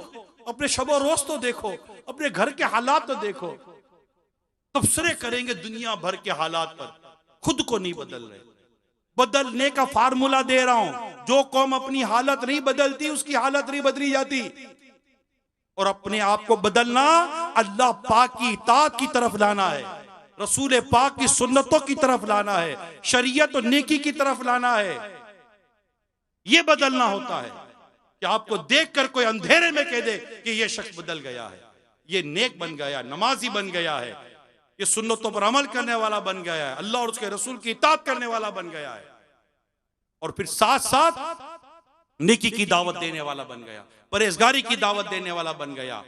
अपने शबो रोज तो देखो, अपने घर के हालात तो देखो। तबसरे करेंगे दुनिया भर के हालात पर, खुद को नहीं बदल रहे। बदलने का फार्मूला दे रहा हूं, जो कौम अपनी हालत नहीं बदलती उसकी हालत नहीं बदली जाती। और अपने आप को बदलना अल्लाह पाक की इताअत की तरफ लाना है, रसूल पाक की सुन्नतों की तरफ लाना है, शरीयत और नेकी की तरफ लाना है। यह बदलना होता है कि आपको देखकर कोई अंधेरे में कह दे कि यह शख्स बदल गया है, यह नेक बन गया, नमाजी बन गया है, ये सुन्नतों पर अमल करने वाला बन गया है, अल्लाह और उसके रसूल की इताअत करने वाला बन गया है, और फिर साथ साथ नेकी की दावत देने वाला बन गया, परहेजगारी की दावत देने वाला बन गया।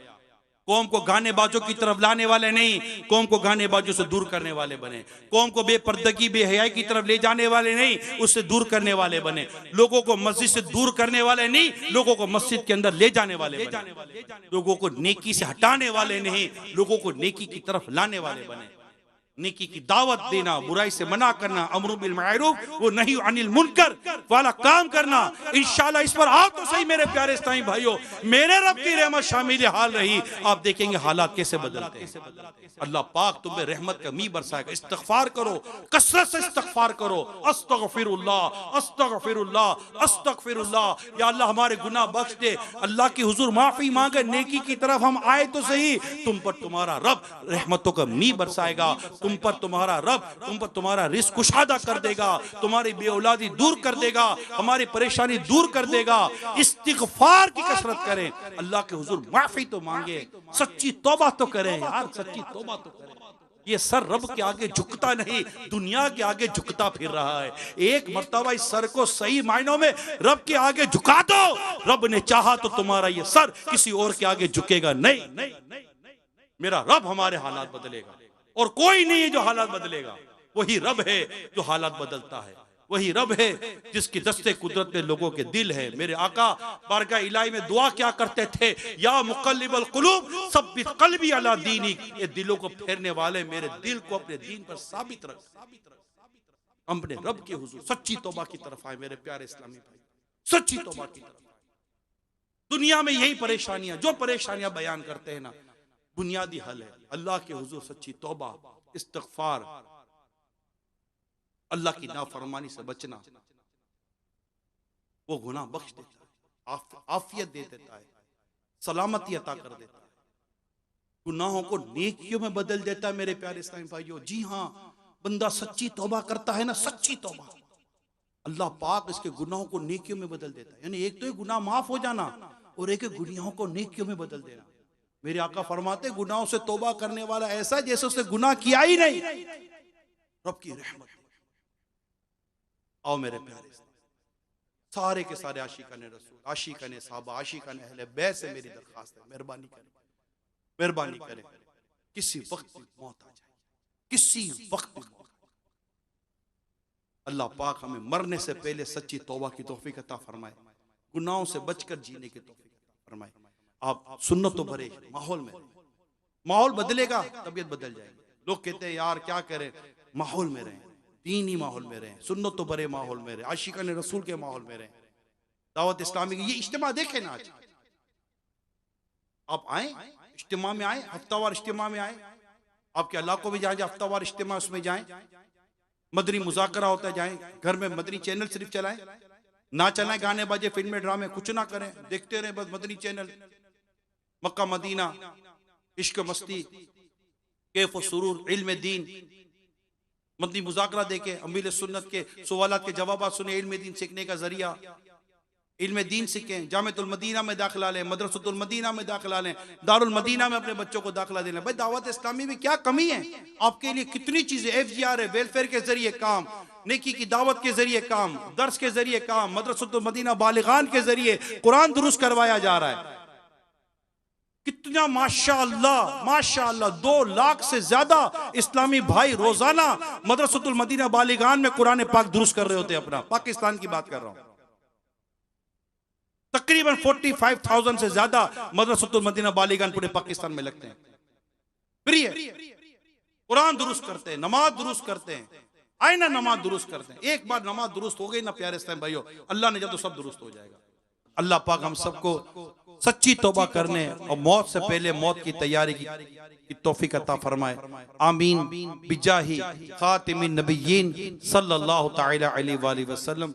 कौम को गाने बाजों की तरफ लाने वाले नहीं, कौम को गाने बाजों से दूर करने वाले बने। कौम को बेपर्दगी बेहयाई की तरफ ले जाने वाले नहीं, उससे दूर करने वाले बने। लोगों को मस्जिद से दूर करने वाले नहीं, लोगों को मस्जिद के अंदर ले जाने वाले बने। लोगों को नेकी से हटाने वाले नहीं, लोगों को नेकी की तरफ लाने वाले बने। नेकी की दावत देना, बुराई से मना करना, अमर बिल मारूफ वो नहीं अनिल मुनकर वाला काम करना। इंशाल्लाह इस पर आओ तो सही मेरे प्यारे इस्लामी भाइयों, मेरे रब की रहमत शामिल हाल रही, आप देखेंगे हालात कैसे बदलते हैं। अल्लाह पाक तुम्हें रहमत का मी बरसाएगा। इस्तगफार करो, कसरत से इस्तगफार करो। अस्तगफिरुल्लाह अस्तगफिरुल्लाह अस्तगफिरुल्लाह। या अल्लाह हमारे गुनाह बख्श दे, अल्लाह की हुजूर माफी मांगे, नेकी की तरफ हम आए तो सही। तुम पर तुम्हारा रब रहमतों का मी बरसाएगा, तुम पर तुम्हारा रब तुम पर तुम्हारा रिस्क कुशादा कर देगा, तुम्हारी बेऔलादी दूर कर देगा, हमारी परेशानी दूर कर देगा। इस्तिगफार की कसरत करें, अल्लाह के हुजूर माफी तो मांगे, सच्ची तौबा तो करें यार, सच्ची तौबा तो करें। ये सर रब के आगे झुकता नहीं, दुनिया के आगे झुकता फिर रहा है। एक मर्तबा इस सर को सही मायनों में रब के आगे झुका दो, रब ने चाहा तो तुम्हारा ये सर किसी और के आगे झुकेगा नहीं। मेरा रब हमारे हालात बदलेगा, और कोई नहीं है जो हालात बदलेगा। वही रब है जो हालात बदलता है, वही रब है जिसकी दस्ते कुदरत में लोगों के दिल है। मेरे आका बारगाह इलाही में दुआ क्या करते थे? या मुक़ल्लिबल क़ुलूब सब्बित क़ल्बी अला दीनिक। ये दिलों को फेरने वाले, मेरे दिल को अपने दीन पर साबित रख। अपने रब के हुजूर सच्ची तौबा की तरफ आए मेरे प्यारे इस्लामी भाई, सच्ची तौबा की तरफ। दुनिया में यही परेशानियां, जो परेशानियां बयान करते हैं ना, बुनियादी हल है अल्लाह के हुजूर सच्ची तौबा, इस्तगफार, अल्लाह की नाफरमानी से बचना। वो गुनाह बख्श देता है, आफियत दे देता है, सलामती अता कर देता है, गुनाहों को नेकियों में बदल देता है। मेरे प्यारे इस्लामी भाइयों, जी हाँ, बंदा सच्ची तौबा करता है ना, सच्ची तौबा, अल्लाह पाक इसके गुनाहों को नेकियों में बदल देता है। यानी एक तो ये गुनाह माफ हो जाना, और एक गुनाहों को नेकियों में बदल देना। मेरे आका फरमाते गुनाहों से तौबा करने वाला ऐसा जैसे उसने गुनाह किया ही नहीं। रब की रहमत। आओ मेरे प्यारे, सारे के सारे आशिकाने रसूल, आशिकाने साहबा, आशिकाने अहले बैत से मेरी दरखास्त है, मेहरबानी करें, मेहरबानी करें, किसी वक्त मौत आ जाए, किसी वक्त अल्लाह पाक हमें मरने से पहले सच्ची तौबा की तौफीक अता फरमाए, गुनाहों से बचकर जीने की तौफीक अता फरमाए। आप सुन्नतों भरे माहौल में, माहौल बदलेगा, तबीयत बदल जाएगी। लोग कहते हैं यार क्या करें, माहौल में रहें, दीनी माहौल में रहें, सुन्नत तो बड़े माहौल में रहें, आशिकान रसूल के माहौल में रहें। दावत इस्लामी की ये इज्तिमा देखें ना, आज आप आए इज्तिमा में, आए हफ्तावार इज्तिमा में आए, आपके इलाकों में जहाँ हफ्तावार इज्तिमा उसमें जाएं, मदनी मुज़ाकरा होता है जाएं, घर में मदनी चैनल सिर्फ चलाएं, ना चलाएं गाने बाजे फिल्में ड्रामे कुछ ना करें, देखते रहें बस मदनी चैनल, मक्का मदीना, इश्क मस्ती, कैफ सुरूर, इल्म दीन, मदनी मुज़ाकरा देखे, अमीर सुन्नत के सवालात के जवाब सुने, इल्म दीन सीखने का जरिया, इल्म दीन सीखें, जामिअतुल मदीना में दाखिला लें, मदरसतुल मदीना में दाखिला लें, दारुल मदीना में अपने बच्चों को दाखिला देना। भाई दावत इस्लामी में क्या कमी है? आपके लिए कितनी चीजें, FGR है, वेलफेयर के जरिए काम, नेकी की दावत के जरिए काम, दर्स के जरिए काम, मदरसतुल मदीना बालिगान के जरिए कुरान दुरुस्त करवाया जा रहा है। कितना माशाअल्लाह माशाअल्लाह, 2 लाख से ज्यादा इस्लामी भाई रोजाना मदरसतुल मदीना बालिगान में कुरान पाक दुरुस्त कर रहे होते हैं। अपना पाकिस्तान की बात कर रहा हूं, तकरीबन 45,000 से ज्यादा मदरसतुल मदीना बालिगान पूरे पाकिस्तान में लगते हैं। प्रिय कुरान दुरुस्त करते हैं, नमाज दुरुस्त करते हैं, आए ना नमाज दुरुस्त करते हैं। एक बार नमाज दुरुस्त हो गई ना प्यारे इस्लाम भाइयों, अल्लाह ने जब तो सब दुरुस्त हो जाएगा। अल्लाह पाक हम सबको सच्ची तौबा करने और मौत से पहले मौत की तैयारी की तौफीक अता फरमाए। आमीन बिजाही खातिमिन नबिय्यीन सल्लल्लाहु तआला अलैहि वसल्लम।